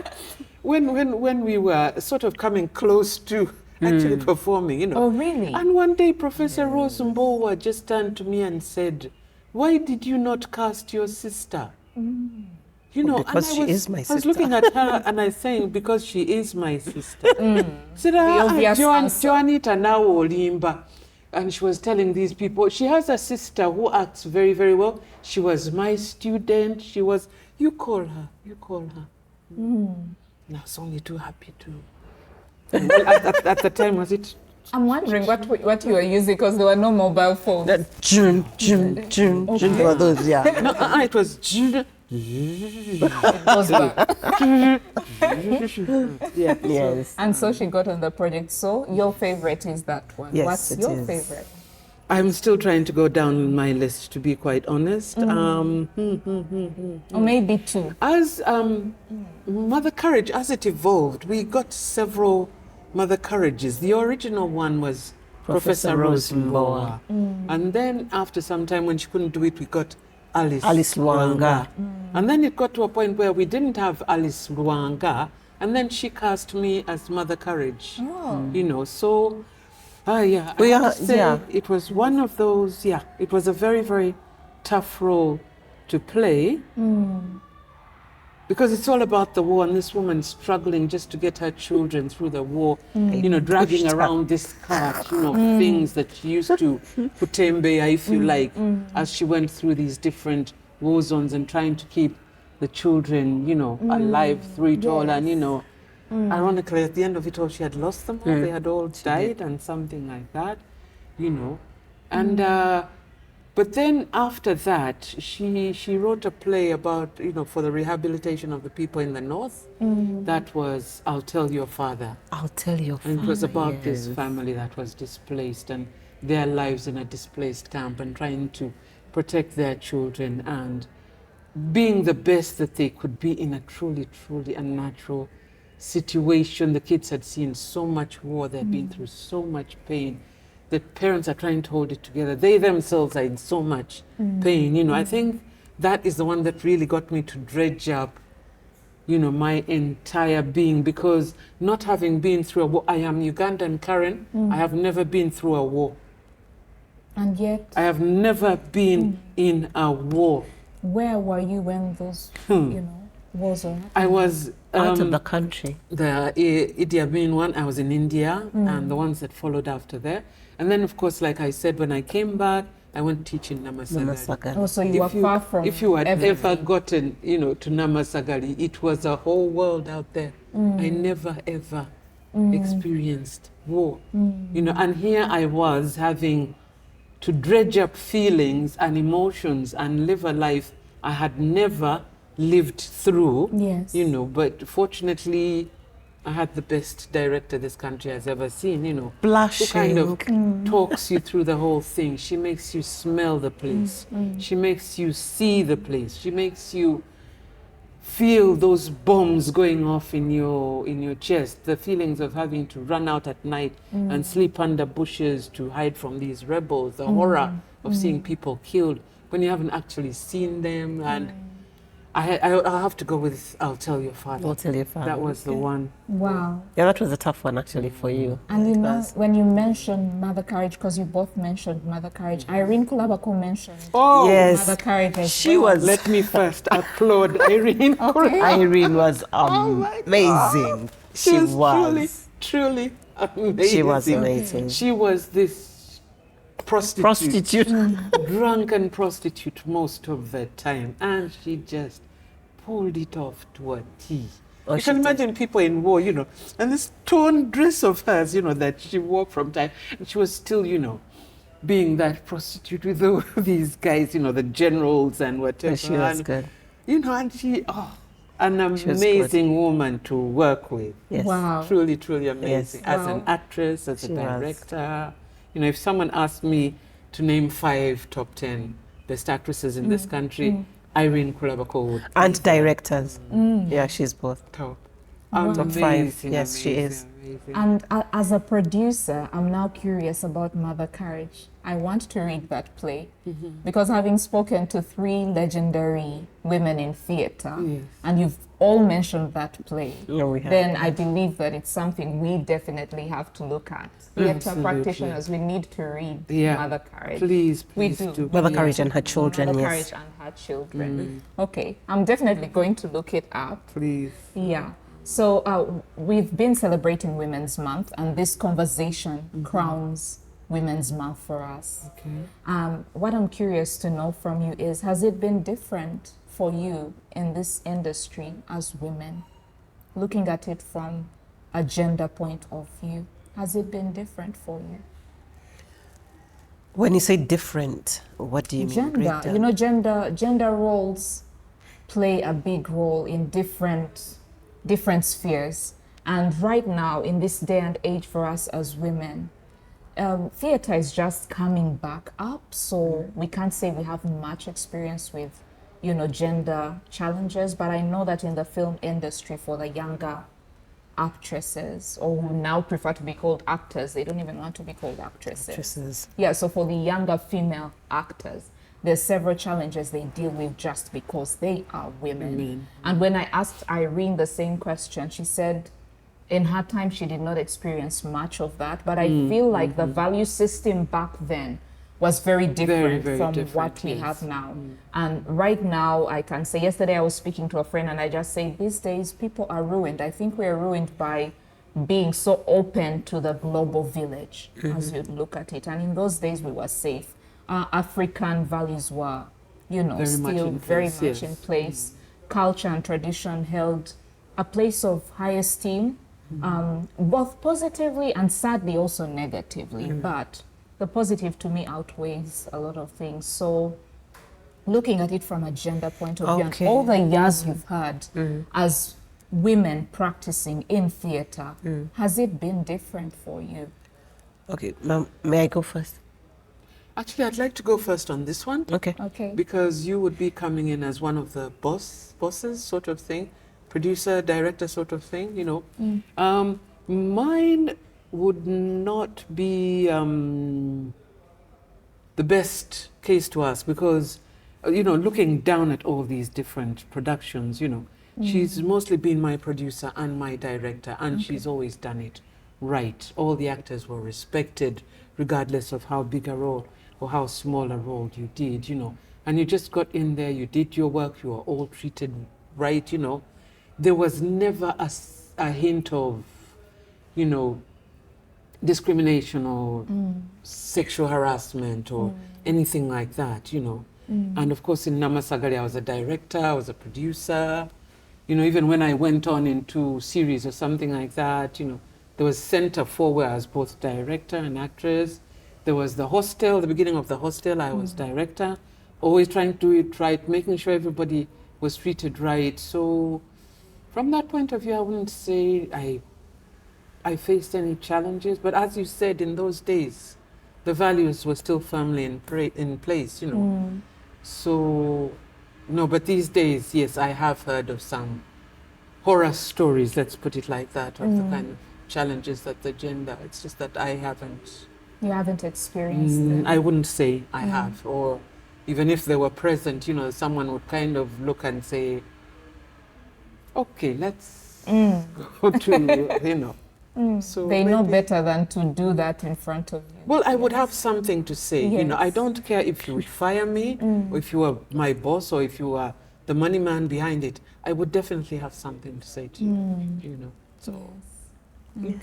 when we were sort of coming close to actually performing, you know. Oh, really? And one day, Professor Rose Mbowa just turned to me and said, "Why did you not cast your sister?" You know, Because and she is my I was sister. looking at her and I saying, because she is my sister. Said, obvious answer. Joanitta now Olimba. And she was telling these people, she has a sister who acts very, very well. She was my student. She was, you call her. And I was only too happy to. And well, at the time, was it I'm wondering what you were using because there were no mobile phones. That there were those, yeah. No, it was. It goes back. Yeah. Yes. And so she got on the project. So your favorite is that one. Yes, What's it your is. favorite? I'm still trying to go down my list, to be quite honest. Or maybe two. As Mother Courage, as it evolved, we got several Mother Courages. The original one was Professor Rose Mboa. And then after some time, when she couldn't do it, we got Alice Luanga. And then it got to a point where we didn't have Alice Luanga, and then she cast me as Mother Courage. You know, so yeah, I have to say it was one of those, it was a very, very tough role to play because it's all about the war and this woman struggling just to get her children through the war, you know, dragging around this cart, you know, things that she used to Putembea, if you like, as she went through these different war zones and trying to keep the children, you know, alive through it all. And, you know, ironically, at the end of it all, she had lost them all. They had all died and something like that, you know. And but then after that, she wrote a play about, you know, for the rehabilitation of the people in the north. That was I'll Tell Your Father. I'll tell your And it was about this family that was displaced and their lives in a displaced camp and trying to protect their children and being the best that they could be in a truly, truly unnatural situation. The kids had seen so much war, they'd been through so much pain. The parents are trying to hold it together. They themselves are in so much pain. You know, I think that is the one that really got me to dredge up, you know, my entire being, because not having been through a war, I am Ugandan Karen, I have never been through a war. And yet, I have never been in a war. where were you when those, you know, wars were happening? I was out of the country. the Idi Amin one, I was in India, and the ones that followed after there. And then, of course, like I said, when I came back, I went teaching Namasagali. Oh, so you were far from If you had everything. ever gotten, you know, to Namasagali, it was a whole world out there. I never, ever experienced war. You know, and here I was having to dredge up feelings and emotions and live a life I had never lived through. Yes. You know, but fortunately, I had the best director this country has ever seen, you know. Blushing. Who kind of talks you through the whole thing. She makes you smell the place. She makes you see the place. She makes you feel those bombs going off in your chest, the feelings of having to run out at night and sleep under bushes to hide from these rebels, the horror of seeing people killed when you haven't actually seen them. And I'll have to go with I'll Tell Your Father. I'll Tell Your Father. That was the one. Wow. Yeah, that was a tough one actually for you. And you know, when you mentioned Mother Courage, because you both mentioned Mother Courage, Irene Kulabako mentioned Oh, Yes. Mother Courage as She well. was. let me first applaud Irene. Okay. Irene was amazing. She was. truly amazing. She was amazing. She was this prostitute. Drunken prostitute most of the time, and she just pulled it off to a T. Oh, You she can did. imagine people in war, you know, and this torn dress of hers, you know, that she wore from time, and she was still, you know, being that prostitute with all these guys, you know, the generals and whatever. She was and, good. You know, and an She was amazing woman to work with. Yes. Wow. Truly, truly amazing. Yes. As an Wow. actress, as She a was. director. You know, if someone asked me to name 5 top 10 best actresses in this country, Irene Kulabako would And directors. Yeah, she's both. top. Wow. Top 5. Yes, she is. Amazing. And as a producer, I'm now curious about Mother Courage. I want to read that play because having spoken to 3 legendary women in theatre, Yes. and you've all mentioned that play, Yeah, we have. then I believe that it's something we definitely have to look at. Theatre Absolutely. practitioners, we need to read Yeah. Mother Courage. Please, We please do. do. Mother Yeah. Courage and her children, Mother yes. Courage and her children. Okay, I'm definitely going to look it up. Please. Yeah. So we've been celebrating Women's Month, and this conversation crowns Women's Month for us. Okay. What I'm curious to know from you is, has it been different for you in this industry as women, looking at it from a gender point of view? Has it been different for you? When you say different, what do you mean? Gender, Breakdown? you know, gender roles play a big role in different spheres. And right now, in this day and age for us as women, theater is just coming back up, so we can't say we have much experience with, you know, gender challenges. But I know that in the film industry, for the younger actresses, or who now prefer to be called actors, they don't even want to be called actresses. Yeah, so for the younger female actors, there's several challenges they deal with just because they are women. And when I asked Irene the same question, she said in her time she did not experience much of that, but I feel like the value system back then was very different very from different, what we yes. have now. And right now, I can say, yesterday I was speaking to a friend and I just say, these days people are ruined. I think we're ruined by being so open to the global village, as you look at it. And in those days we were safe. Our African values were, you know, Very much still in very place, much yes. in place. Culture and tradition held a place of high esteem, both positively and sadly also negatively. But the positive to me outweighs a lot of things. So looking at it from a gender point of view, and Okay. all the years you've had as women practicing in theater, has it been different for you? Okay, ma'am, may I go first? Actually, I'd like to go first on this one. Okay. Okay. Because you would be coming in as one of the bosses sort of thing, producer, director sort of thing, you know. Mine would not be the best case to us because, you know, looking down at all these different productions, you know, she's mostly been my producer and my director, and she's always done it right. All the actors were respected regardless of how big a role or how small a role you did, you know. And you just got in there, you did your work, you were all treated right, you know. There was never a hint of, you know, discrimination or sexual harassment or anything like that, you know. And of course in Namasagari I was a director, I was a producer. You know, even when I went on into series or something like that, you know, there was Center 4 where I was both director and actress. There was the hostel, the beginning of the hostel, I was director. Always trying to do it right, making sure everybody was treated right. So from that point of view, I wouldn't say I faced any challenges, but as you said, in those days, the values were still firmly in place, you know. So, no, but these days, yes, I have heard of some horror stories, let's put it like that, of the kind of challenges that the gender, it's just that I haven't. You haven't experienced them. I wouldn't say I have, or even if they were present, you know, someone would kind of look and say, okay, let's go to, you know. So They know maybe- better than to do that in front of you. Well, I would have something to say. You know, I Yes. don't care if you would fire me, or if you were my boss, or if you were the money man behind it. I would definitely have something to say to you. You know, so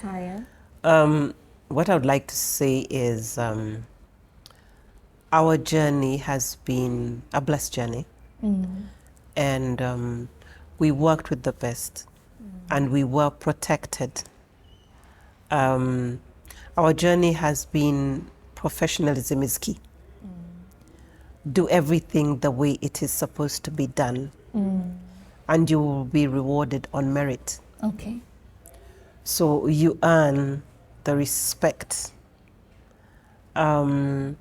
Kaya? What I would like to say is our journey has been a blessed journey. And we worked with the best and we were protected. Our journey has been professionalism is key. Do everything the way it is supposed to be done, and you will be rewarded on merit. Okay. So you earn the respect, and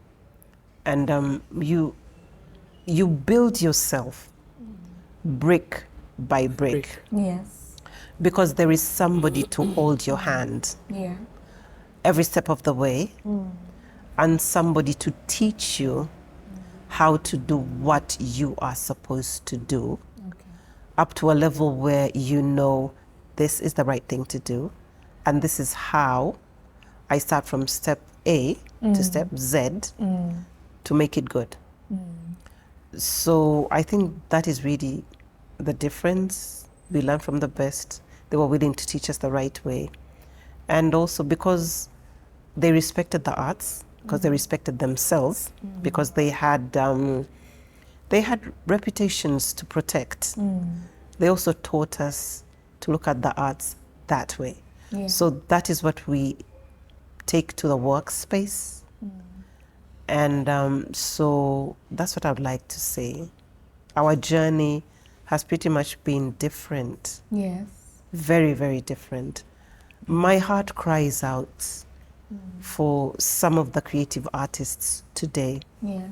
you build yourself brick by brick, Yes. because there is somebody to hold your hand Yeah. every step of the way, and somebody to teach you how to do what you are supposed to do, Okay. up to a level where you know this is the right thing to do, and this is how I start from step A to step Z to make it good. So I think that is really the difference. We learn from the best. They were willing to teach us the right way. And also because they respected the arts, because they respected themselves, because they had reputations to protect. They also taught us to look at the arts that way. Yeah. So that is what we take to the workspace. And so that's what I would like to say. Our journey has pretty much been different. Yes. Very, very different. My heart cries out for some of the creative artists today Yeah.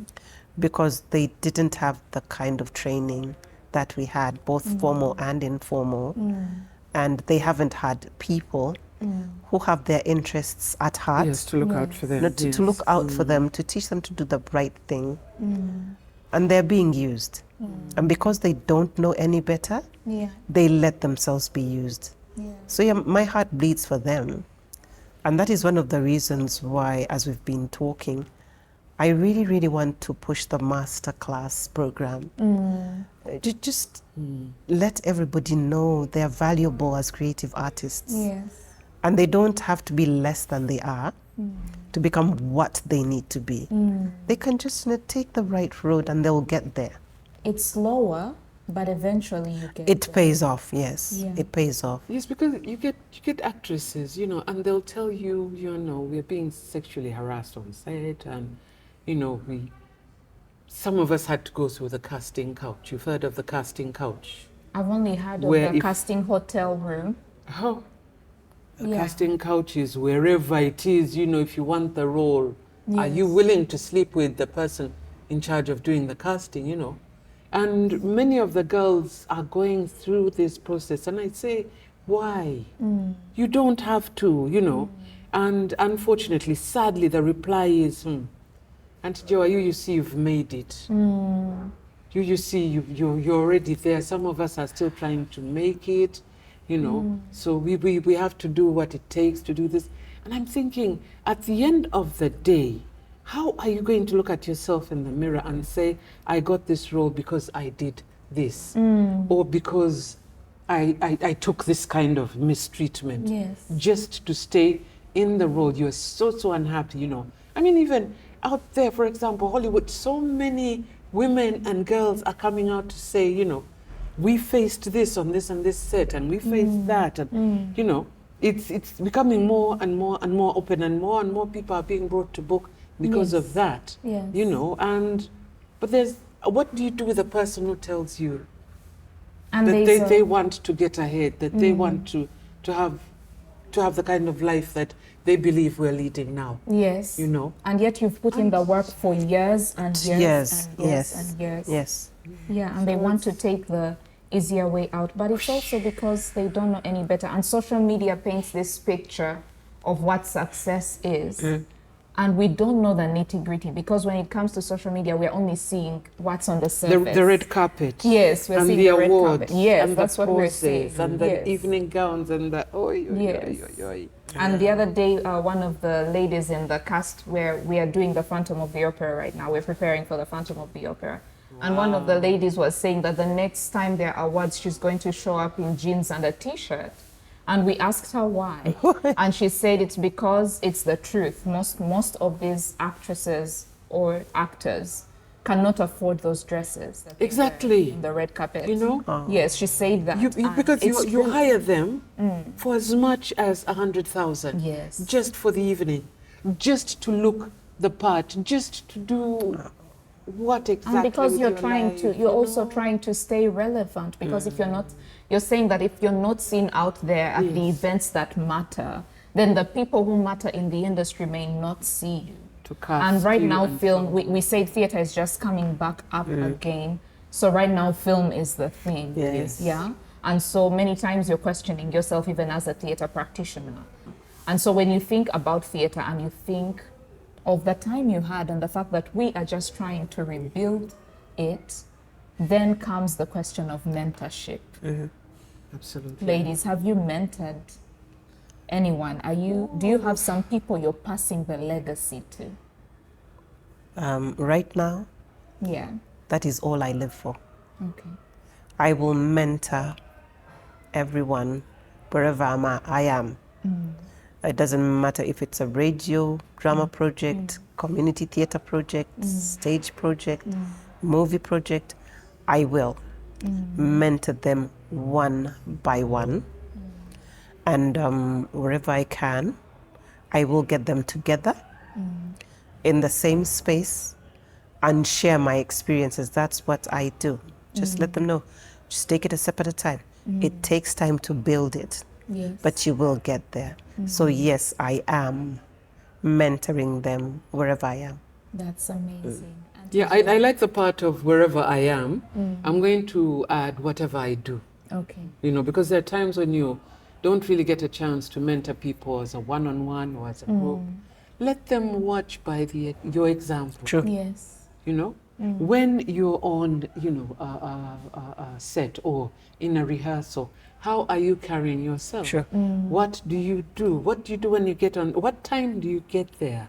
because they didn't have the kind of training that we had, both formal and informal. And they haven't had people who have their interests at heart. Yes, to look out for them. No, to look out for them, to teach them to do the right thing. And they're being used. And because they don't know any better, Yeah. they let themselves be used. Yeah. So yeah, my heart bleeds for them. And that is one of the reasons why, as we've been talking, I really, really want to push the masterclass program. Just let everybody know they're valuable as creative artists. Yes. And they don't have to be less than they are to become what they need to be. They can just take the right road and they'll get there. It's slower, but eventually you get It there. pays off, yes. Yeah. It pays off. Yes, because you get actresses, and they'll tell you, we're being sexually harassed on set, and some of us had to go through the casting couch. You've heard of the casting couch? I've only heard of Where the if- casting hotel room. Oh, the Yeah. casting couch is wherever it is, if you want the role. Are you Yes. willing to sleep with the person in charge of doing the casting, And many of the girls are going through this process. And I say, why? You don't have to, And unfortunately, sadly, the reply is, Auntie Joa, you see you've made it. You see you're already there. Some of us are still trying to make it, So we have to do what it takes to do this. And I'm thinking, at the end of the day, how are you going to look at yourself in the mirror and say, I got this role because I did this, or because I took this kind of mistreatment, Yes. just to stay in the role? You're so unhappy, I mean, even out there, for example, Hollywood, so many women and girls are coming out to say, we faced this on this and this set, and we faced that, and it's becoming more and more and more open, and more people are being brought to book because Yes. of that. Yes. But what do you do with a person who tells you And that there's they want to get ahead, that they want to have the kind of life that they believe we're leading now? Yes. And yet you've put in the work for years and years Yes, and years yes, and years. yes. Yeah, and they want to take the easier way out. But it's also because they don't know any better. And social media paints this picture of what success is. And we don't know the nitty-gritty, because when it comes to social media, we're only seeing what's on the surface. The red carpet. Yes, we're and seeing the the red awards, carpet. Yes, and that's the what we're poses, seeing. and the Yes. evening gowns, and the Yes. And the other day, one of the ladies in the cast, where we are doing the Phantom of the Opera right now, we're preparing for the Phantom of the Opera. And one of the ladies was saying that the next time there are awards, she's going to show up in jeans and a t-shirt. And we asked her why. And she said it's because it's the truth. Most of these actresses or actors cannot afford those dresses that they Exactly. wear in the red carpet. Yes, she said that. Because And it's you true. hire them for as much as 100,000. Yes. Just for the evening, just to look the part, just to do what exactly. And because with you're your trying life, to, you're also trying to stay relevant. Because if you're not, you're saying that if you're not seen out there at the events that matter, then the people who matter in the industry may not see you. to cast And right you now, and film, so we say theater is just coming back up again. So right now, film is the thing. Yes. Yeah. And so many times you're questioning yourself, even as a theater practitioner. And so when you think about theater and you think of the time you had and the fact that we are just trying to rebuild it, then comes the question of mentorship. Absolutely. Ladies, have you mentored anyone? Do you have some people you're passing the legacy to? Right now, Yeah. that is all I live for. Okay. I will mentor everyone wherever I am. It doesn't matter if it's a radio, drama project, community theater project, stage project, movie project. I will mentor them one by one. And wherever I can, I will get them together in the same space and share my experiences. That's what I do. Just let them know. Just take it a step at a time. It takes time to build it, Yes. but you will get there. So yes, I am mentoring them wherever I am. That's amazing. And Yeah, I like the part of wherever I am. I'm going to add whatever I do. Okay. You know, because there are times when you don't really get a chance to mentor people as a one-on-one or as a group. Let them watch by your example. True. Yes. You know, when you're on, you know, a set or in a rehearsal, how are you carrying yourself? Sure. What do you do? What do you do when you get on? What time do you get there?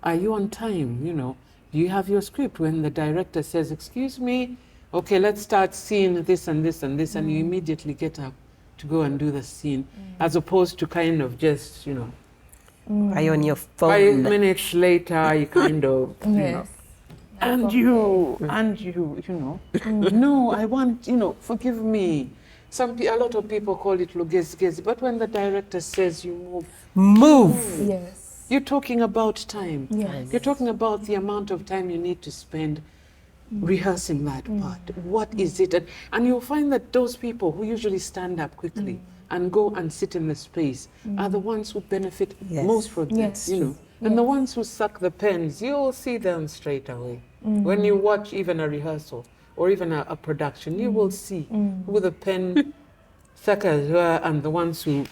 Are you on time? You know, do you have your script when the director says, "Excuse me, okay, let's start scene this and this and this," and you immediately get up to go and do the scene, as opposed to kind of just, you know, Are you on your 5 phone? minutes later, you kind of, you know, Yes. and you, you know, no, I want, you know, forgive me. A lot of people call it lugezi, but when the director says you move, Yes. you're talking about time. Yes. You're talking about the amount of time you need to spend rehearsing that part. What is it? And you'll find that those people who usually stand up quickly and go and sit in the space are the ones who benefit Yes. most from Yes. this, you know. And the ones who suck the pens, you'll see them straight away. When you watch even a rehearsal or even a production, you will see who the pen suckers were and the ones who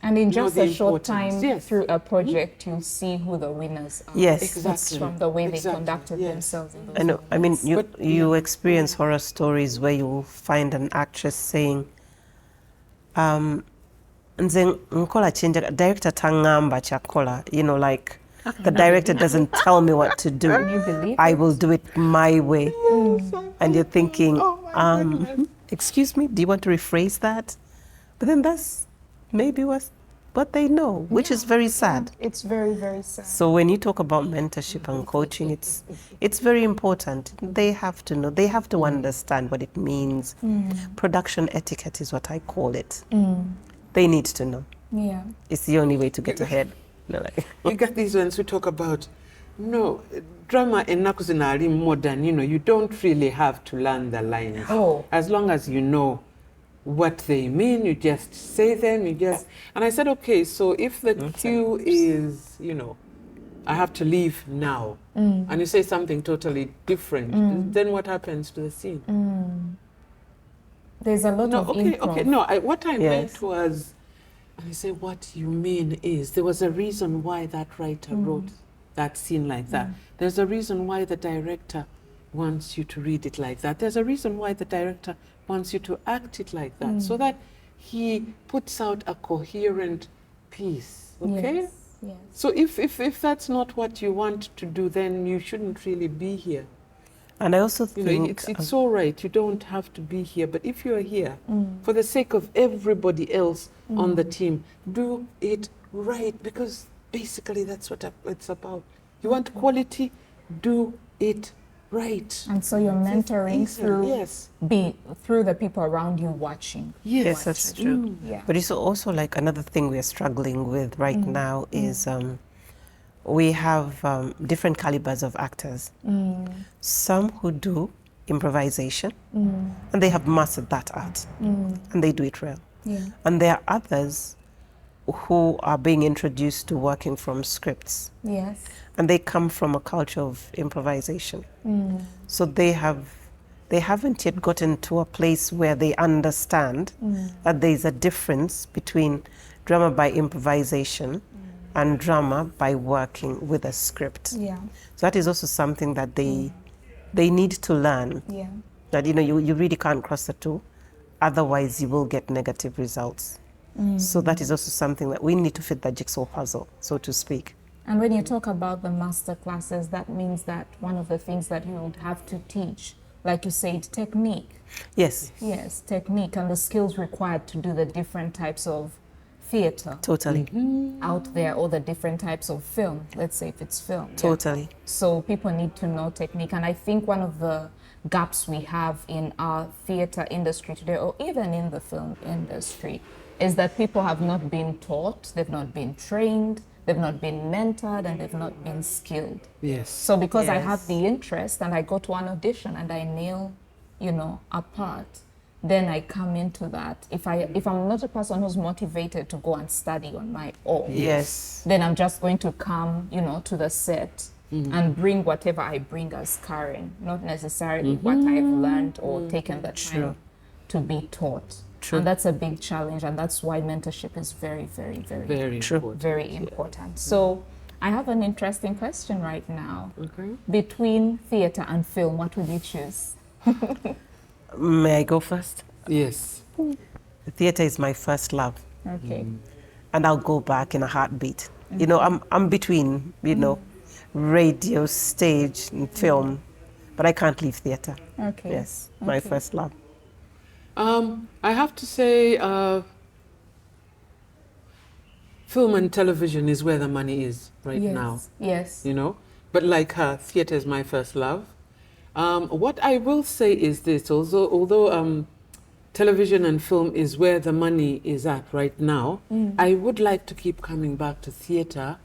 And in know just the a short importance. time Yes. through a project, you'll see who the winners are. Yes. It's Exactly. from the way they Exactly. conducted Yes. themselves in those I know. I mean, moments. you experience horror stories where you find an actress saying, "Nze nkola chenja director tangamba chakola," you know, like the director doesn't tell me what to do. Can you believe I it? will do it my way. And you're thinking, excuse me, do you want to rephrase that? But then that's maybe what they know, which is very sad. It's very, very sad. So when you talk about mentorship and coaching, it's very important. They have to know, they have to understand what it means. Production etiquette is what I call it. They need to know. Yeah. It's the only way to get ahead. No, like, you get these ones who talk about, no, drama enaku zinali modern, you know, you don't really have to learn the lines. Oh. As long as you know what they mean, you just say them, and I said, okay, so if the cue is, you know, I have to leave now, and you say something totally different, then what happens to the scene? There's a lot No, of okay, improv. okay, no, what I Yes. meant was, and I say, what you mean is, there was a reason why that writer wrote that scene like that. There's a reason why the director wants you to read it like that. There's a reason why the director wants you to act it like that, so that he puts out a coherent piece, okay? Yes. Yes. So if that's not what you want to do, then you shouldn't really be here. and I also You think know, it's all right. You don't have to be here. But if you're here, for the sake of everybody else on the team, do it right. Because basically that's what it's about. You want quality, do it right. And so you're mentoring Easy. through Yes. through the people around you watching. yes, that's true. Yeah. But it's also like another thing we're struggling with right now is we have different calibers of actors. Some who do improvisation and they have mastered that art and they do it well. Yeah. And there are others who are being introduced to working from scripts Yes. and they come from a culture of improvisation. So they haven't yet gotten to a place where they understand that there's a difference between drama by improvisation and drama by working with a script. Yeah. So that is also something that they need to learn. Yeah. That you really can't cross the two, otherwise you will get negative results. So that is also something that we need to fit the jigsaw puzzle, so to speak. And when you talk about the master classes, that means that one of the things that you would have to teach, like you said, technique. Yes, Yes, technique and the skills required to do the different types of theater totally, out there, or the different types of film. Let's say if it's film. yeah. totally. So people need to know technique. And I think one of the gaps we have in our theater industry today, or even in the film industry, is that people have not been taught, they've not been trained, they've not been mentored, and they've not been skilled. Yes. So because I Yes. have the interest and I go to an audition and I nail, a part, then I come into that. If I'm not a person who's motivated to go and study on my own, Yes. then I'm just going to come, to the set and bring whatever I bring as Karen, not necessarily what I've learned or taken the time to be taught. True. And that's a big challenge, and that's why mentorship is very, very, very, Very important. very important. So I have an interesting question right now. Okay. Between theater and film, what would you choose? May I go first? Yes. Theater is my first love, Okay. and I'll go back in a heartbeat. I'm between, radio, stage, and film, but I can't leave theater. Okay. Yes, my Okay. first love. I have to say, film and television is where the money is right Yes. now. Yes. But like her, theater is my first love. What I will say is this: although television and film is where the money is at right now, I would like to keep coming back to theater.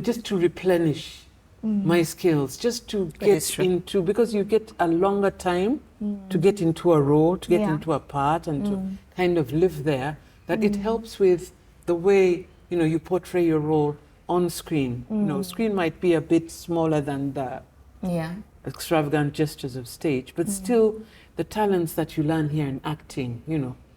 Just to replenish my skills, just to is get true. into, because you get a longer time to get into a role, to get Yeah. into a part, and to kind of live there. That it helps with the way you portray your role on screen. Screen might be a bit smaller than the Yeah. extravagant gestures of stage, but still the talents that you learn here in acting.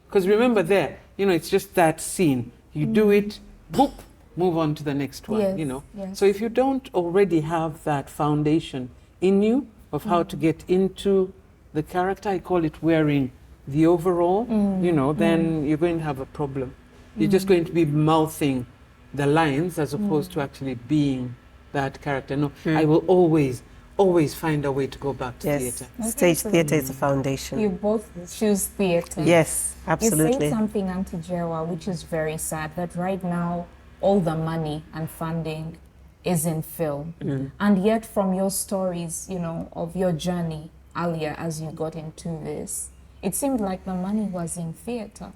Because remember there, it's just that scene. You do it, boop, move on to the next one. Yes, yes. So if you don't already have that foundation in you of how to get into the character, I call it wearing the overall, then you're going to have a problem. You're just going to be mouthing the lines as opposed to actually being that character. No, I will always find a way to go back to Yes, theater. Okay, stage so theater is the foundation. You both choose theater. Yes, You absolutely. said something, Auntie Jewa, which is very sad, that right now all the money and funding is in film. And yet from your stories, of your journey earlier as you got into this, it seemed like the money was in theater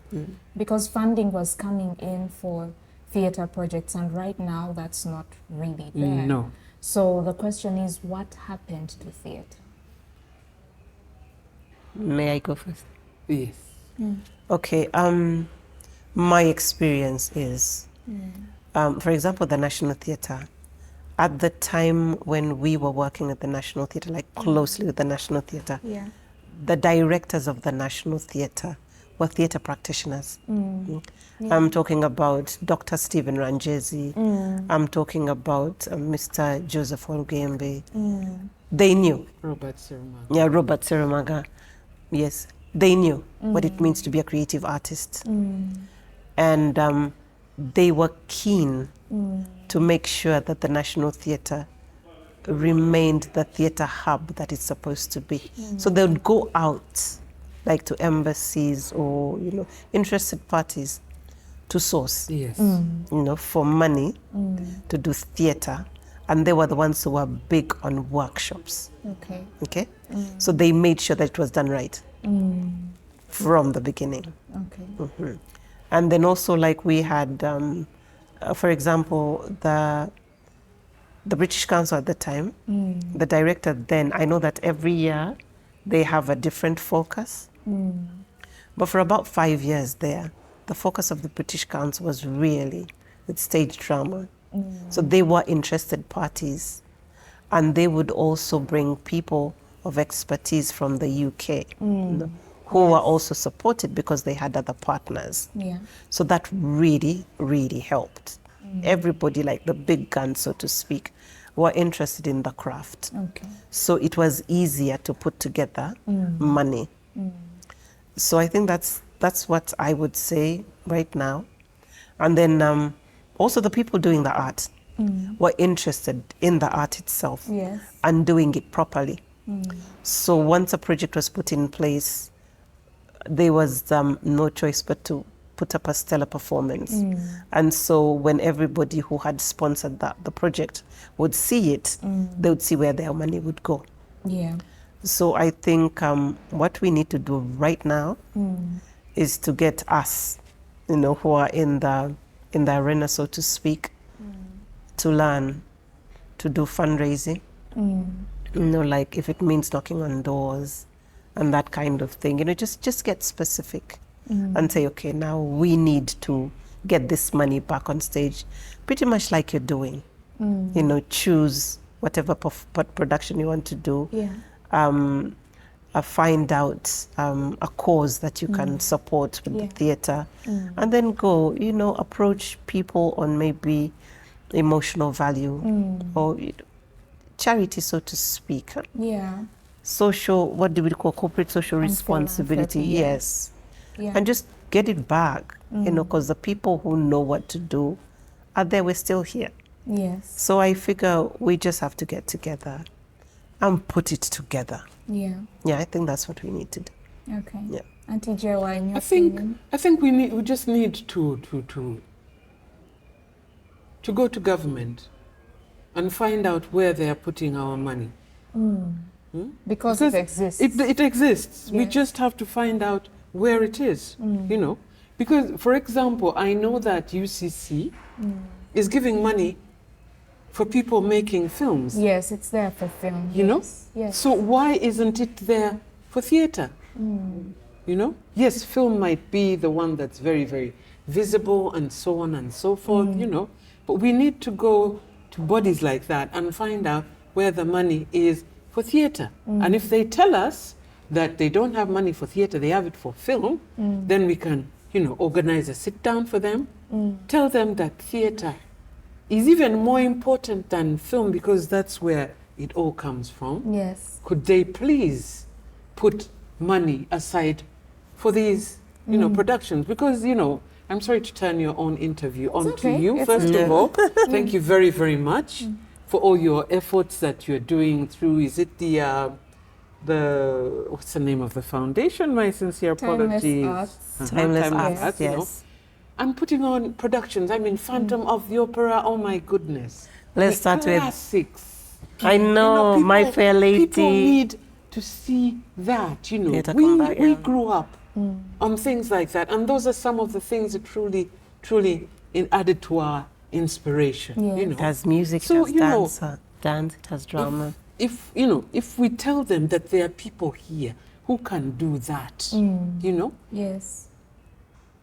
because funding was coming in for theater projects, and right now that's not really there. No. So the question is, what happened to theater? May I go first? Yes. Okay. My experience is, for example, the National Theatre. At the time when we were working at the National Theatre, like closely with the National Theatre, Yeah. the directors of the National Theatre were theatre practitioners. I'm talking about Dr. Stephen Ranjezi. I'm talking about Mr. Joseph Olgembe. They knew. Robert Serma. Yeah, Robert Seramaga. Yes, they knew what it means to be a creative artist. And they were keen to make sure that the National Theatre remained the theatre hub that it's supposed to be. So they would go out, like to embassies or, interested parties to source, Yes. for money to do theatre. And they were the ones who were big on workshops. Okay. Okay? So they made sure that it was done right from the beginning. Okay. And then also, like we had, for example, the British Council at the time, the director then, I know that every year they have a different focus. But for about 5 years there, the focus of the British Council was really with stage drama. So they were interested parties, and they would also bring people of expertise from the UK who were also supported because they had other partners. Yeah. So that really, really helped. Everybody, like the big guns, so to speak, were interested in the craft. Okay. So it was easier to put together money. So I think that's what I would say right now. And then also the people doing the art were interested in the art itself Yes. and doing it properly. So once a project was put in place, there was no choice but to put up a stellar performance. And so when everybody who had sponsored the project would see it, they would see where their money would go. Yeah. So I think what we need to do right now is to get us, who are in the arena, so to speak, to learn to do fundraising. Like if it means knocking on doors and that kind of thing, just get specific and say, okay, now we need to get this money back on stage, pretty much like you're doing. Choose whatever production you want to do. Find out a cause that you can support with the theatre, and then go, approach people on maybe emotional value or charity, so to speak. Social, what do we call corporate social responsibility? Yes. And just get it back, because the people who know what to do are there. We're still here. So I figure we just have to get together and put it together. I think that's what we need to do. Auntie Joa, in your opinion? I think we just need to go to government and find out where they are putting our money. Because it exists. It exists. We just have to find out where it is, Because, for example, I know that UCC is giving money for people making films. Yes, it's there for film. Yes. So why isn't it there for theatre? Yes, film might be the one that's very, very visible and so on and so forth, but we need to go to bodies like that and find out where the money is for theatre. And if they tell us that they don't have money for theatre, they have it for film, then we can, organize a sit down for them, tell them that theatre is even more important than film because that's where it all comes from. Yes. Could they please put money aside for these, productions? Because, I'm sorry to turn your own interview on to you. First of all, thank you very, very much for all your efforts that you're doing through, is it the what's the name of the foundation? My sincere apologies. Timeless Arts, yes. And putting on productions. I mean, Phantom of the Opera, oh my goodness. Let's start with classics. I know, My Fair Lady. People need to see that, we grew up on things like that. And those are some of the things that truly added to our inspiration. It has music, so, it has dance, it has drama. If we tell them that there are people here who can do that, Yes.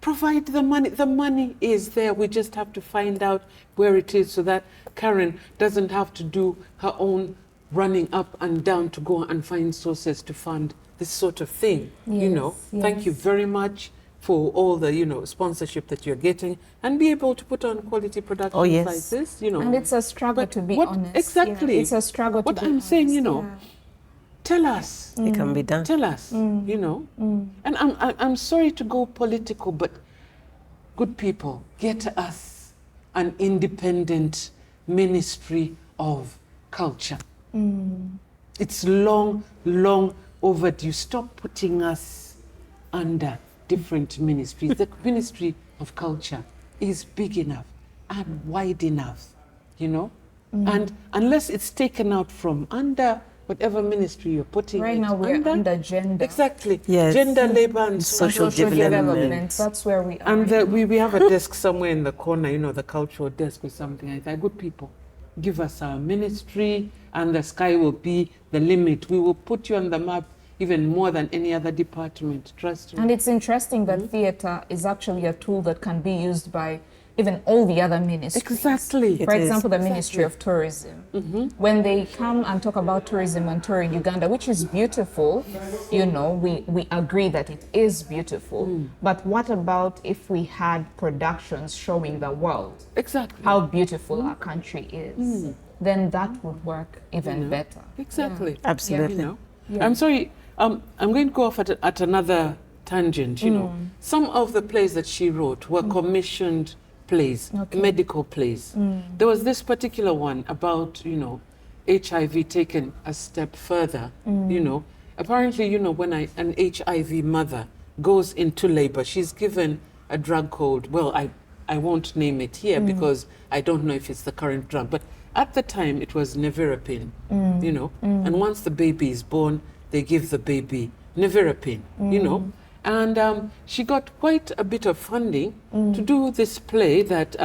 provide the money. The money is there. We just have to find out where it is so that Karen doesn't have to do her own running up and down to go and find sources to fund this sort of thing. Thank you very much for all the sponsorship that you're getting and be able to put on quality productions like this. And it's a struggle, to be honest. Exactly. It's a struggle. What I'm saying, tell us. It can be done. Tell us, And I'm sorry to go political, but good people, get us an independent ministry of culture. It's long, long overdue. Stop putting us under different ministries. The Ministry of Culture is big enough and wide enough, And unless it's taken out from under whatever ministry you're putting right it now, we're under gender. Exactly. Yes. Gender, labor, and social development. That's where we are. And we have a desk somewhere in the corner, the cultural desk or something like that. Good people, give us our ministry and the sky will be the limit. We will put you on the map even more than any other department, trust me. And it's interesting that theatre is actually a tool that can be used by even all the other ministries. Exactly. For example, the Ministry of Tourism. When they come and talk about tourism and tour in Uganda, which is beautiful, we agree that it is beautiful. But what about if we had productions showing the world how beautiful our country is? Then that would work even better. Exactly. Absolutely. I'm sorry, I'm going to go off at another tangent, Some of the plays that she wrote were commissioned plays, medical plays. There was this particular one about, HIV taken a step further, Apparently, when an HIV mother goes into labor, she's given a drug called, well, I won't name it here because I don't know if it's the current drug, but at the time it was nevirapine, and once the baby is born, they give the baby nevirapine, And she got quite a bit of funding to do this play that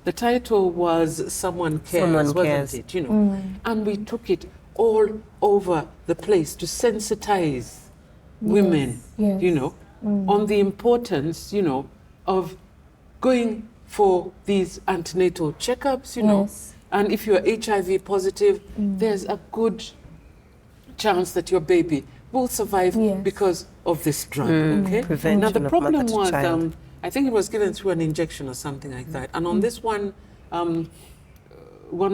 The title was Someone Cares, Someone wasn't Cares. it? You know, and we took it all over the place to sensitize women, Yes. you know, on the importance, you know, of going for these antenatal checkups, you know. Yes. And if you're HIV positive, there's a good chance that your baby will survive Yes. because of this drug, okay? Prevention Now, the of problem mother to was, child. I think it was given through an injection or something like that. And on this one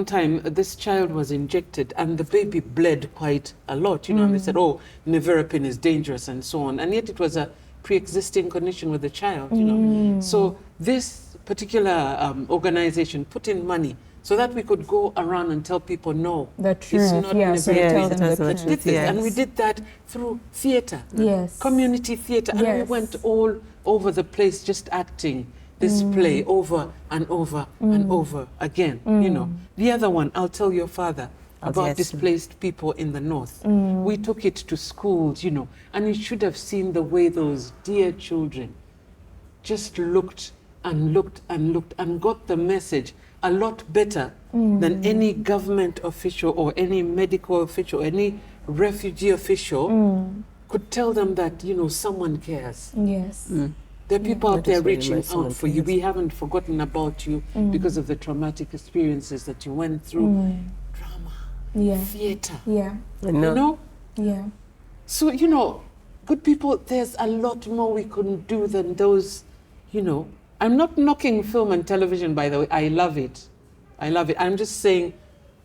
time, this child was injected and the baby bled quite a lot, you know, and they said, oh, nevirapine is dangerous and so on. And yet it was a pre-existing condition with the child, you know. So this particular organization put in money so that we could go around and tell people, no, The it's truth, not yeah, so you nevirapine. tell them the Yes, truth. that's Did this, Yes. and we did that through theatre, Yes. community theatre, and we Yes. went all over the place just acting this play over and over and over again. You know, the other one, I'll tell your father about yes. displaced people in the north. We took it to schools, you know, and you should have seen the way those dear children just looked and looked and looked and got the message a lot better than any government official or any medical official, any refugee official could tell them that, you know, someone cares. Yes. There are people out That is there very reaching nice, someone out for you. cares. We haven't forgotten about you because of the traumatic experiences that you went through. Drama, Yeah. theatre, Yeah. I you know. know? Yeah. So, you know, good people, there's a lot more we can do than those, you know. I'm not knocking film and television, by the way. I love it. I love it. I'm just saying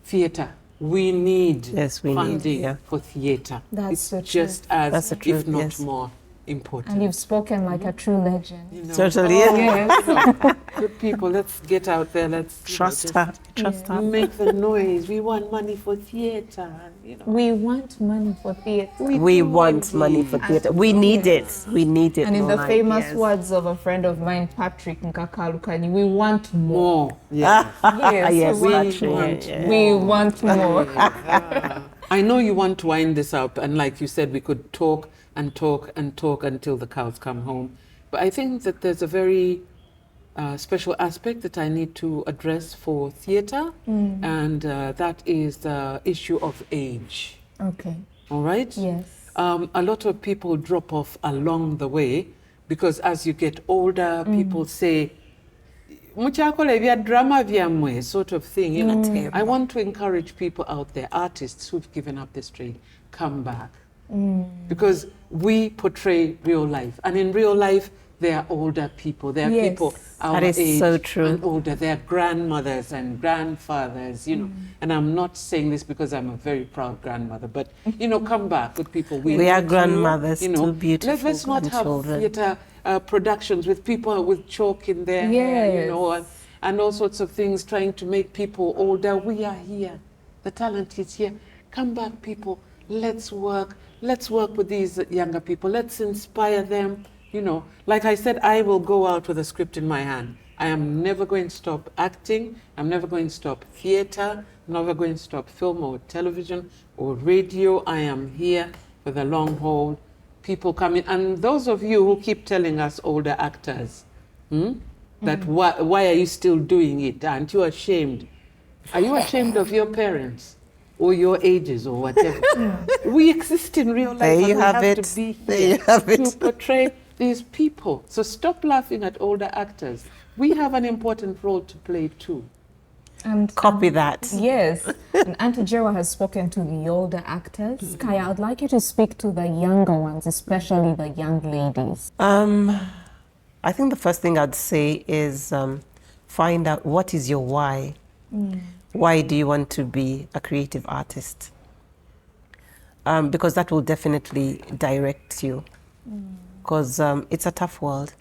theatre. We need Yes, we need, funding yeah. for theatre. That's it's the truth. just as, That's the if truth, not yes. more, important. And you've spoken like a true legend. You know? Totally. Oh, Yes. you know, good people, let's get out there. Let's you know, Trust just her. Trust her. make the noise. We want money for theatre. You know, We want money for theatre. We do want money for it. theatre. We need it. We need it. And in more the like, famous yes. words of a friend of mine, Patrick Nkakalukanyi, we want more. More. Yeah. Yes, Yes, we want Patrick, more. yeah. We want more. I know you want to wind this up, and like you said, we could talk and talk and talk until the cows come home. But I think that there's a very special aspect that I need to address for theatre, and that is the issue of age. Okay. All right? Yes. A lot of people drop off along the way because as you get older, people say, muchakola ebya drama byamwe, sort of thing. You know, I want to encourage people out there, artists who've given up this trade, come back. Because we portray real life. And in real life, there are older people. There are Yes. people our That is age so true. and older. There are grandmothers and grandfathers, you know. And I'm not saying this because I'm a very proud grandmother, but, you know, come back with people. We need are you, grandmothers, you know. two beautiful Let's not have grandchildren. theatre productions with people with chalk in their hair, you know, and all sorts of things trying to make people older. We are here. The talent is here. Come back, people. Let's work. Let's work with these younger people. Let's inspire them. You know, like I said, I will go out with a script in my hand. I am never going to stop acting. I'm never going to stop theatre. I'm never going to stop film or television or radio. I am here for the long haul. People coming, and those of you who keep telling us older actors, that why are you still doing it? Aren't you ashamed? Are you ashamed of your parents or your ages or whatever? We exist in real life. There and you we have have it. to be There here you have to it. portray these people. So stop laughing at older actors. We have an important role to play too. And Copy that. yes. And Auntie Jewa has spoken to the older actors. Kaya, I'd like you to speak to the younger ones, especially the young ladies. I think the first thing I'd say is find out what is your why. Why do you want to be a creative artist? Because that will definitely direct you. Because it's a tough world.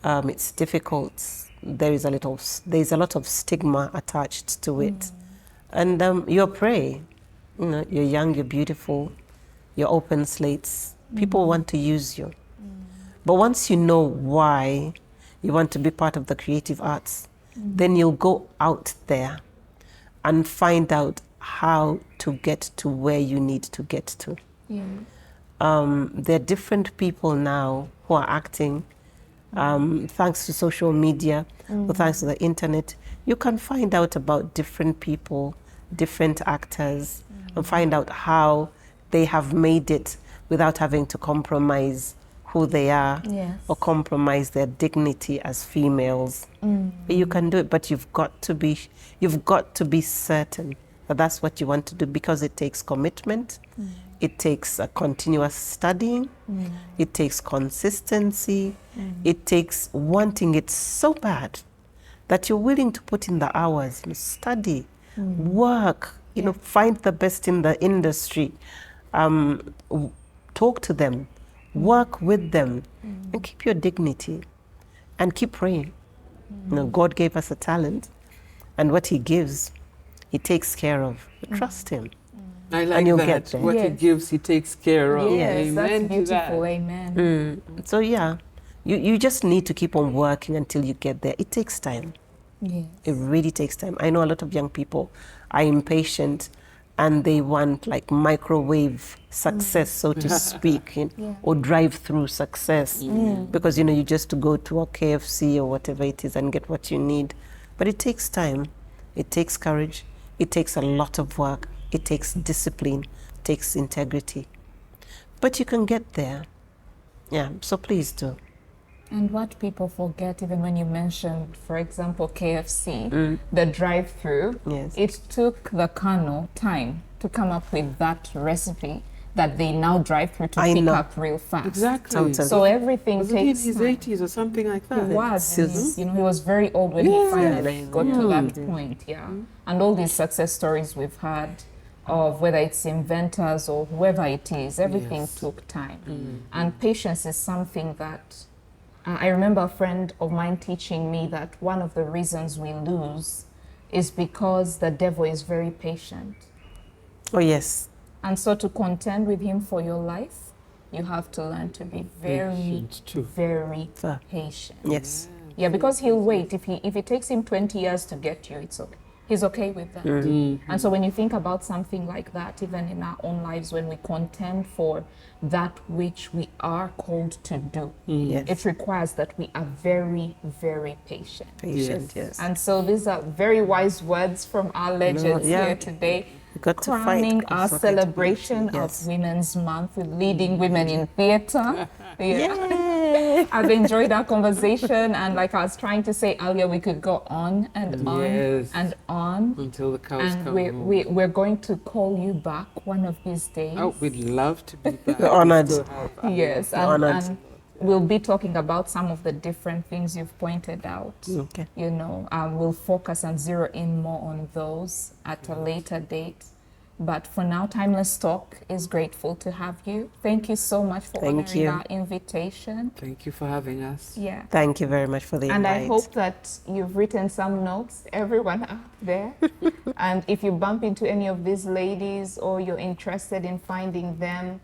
It's difficult. There's a lot of stigma attached to it, and you're prey. You know, you're young, you're beautiful, you're open slates. People want to use you, but once you know why you want to be part of the creative arts, then you'll go out there and find out how to get to where you need to get to. Yeah. There are different people now who are acting, thanks to social media, So thanks to the internet, you can find out about different people, different actors, and find out how they have made it without having to compromise who they are Yes. or compromise their dignity as females. You can do it, but you've got to be certain that that's what you want to do, because it takes commitment, it takes a continuous studying, it takes consistency, it takes wanting it so bad that you're willing to put in the hours, study, work, find the best in the industry, talk to them, work with them, and keep your dignity, and keep praying. God gave us a talent, and what He gives, He takes care of. Trust Him. I like And you'll that. get there. What He Yes. gives, He takes care of. Yes, Amen that's to beautiful. that. Amen. So yeah, you just need to keep on working until you get there. It takes time. Yes. It really takes time. I know a lot of young people are impatient and they want like microwave success, so to speak, or drive-through success, because you just go to a KFC or whatever it is and get what you need. But it takes time, it takes courage, it takes a lot of work, it takes discipline, it takes integrity. But you can get there. Yeah, so please do. And what people forget, even when you mentioned, for example, KFC, the drive-through, Yes. it took the Kano time to come up with that recipe that they now drive through to I pick know. up real fast. Exactly. Totally. So everything Was he in takes his time. 80s or something like that? He was. Sis- And he was very old when he finally got to that point. Yeah. And all these success stories we've had of whether it's inventors or whoever it is, everything Yes. took time. And patience is something that I remember a friend of mine teaching me that one of the reasons we lose is because the devil is very patient. Oh yes. And so to contend with him for your life, you have to learn to be very, Patient too. very Fair. patient. Yes. Yeah, because he'll wait. If it takes him 20 years to get you, it's okay. He's okay with that. And so when you think about something like that, even in our own lives, when we contend for that which we are called to do, Yes. it requires that we are very, very patient. Patient, yes. And so these are very wise words from our legends yeah. here today. You got to fight. Crowning It's our okay to be celebration patient, yes. of Women's Month with leading women in theatre. Yay! I've enjoyed our conversation, and like I was trying to say earlier, we could go on and on Yes. and on. Until the cows And come we're home. going to call you back one of these days. Oh, we'd love to be back. We're honored. Still have- Yes, Honored. and we'll be talking about some of the different things you've pointed out. Okay. We'll focus and zero in more on those at a later date. But for now, Timeless Talk is grateful to have you. Thank you so much for Thank honoring you. our invitation. Thank you for having us. Yeah. Thank you very much for the And invite. I hope that you've written some notes, everyone out there. And if you bump into any of these ladies or you're interested in finding them,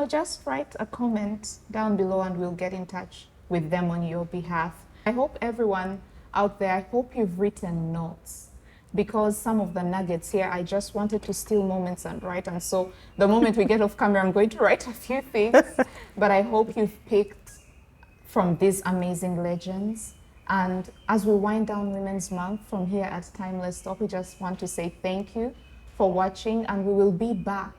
just write a comment down below and we'll get in touch with them on your behalf. I hope everyone out there, I hope you've written notes, because some of the nuggets here, I just wanted to steal moments and write. And so the moment we get off camera, I'm going to write a few things. But I hope you've picked from these amazing legends. And as we wind down Women's Month from here at Timeless Talk, we just want to say thank you for watching. And we will be back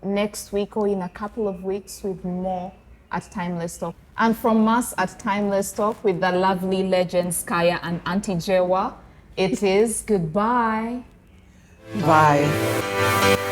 next week or in a couple of weeks with more at Timeless Talk. And from us at Timeless Talk with the lovely legends Kaya and Auntie Jewa, it is goodbye. Bye.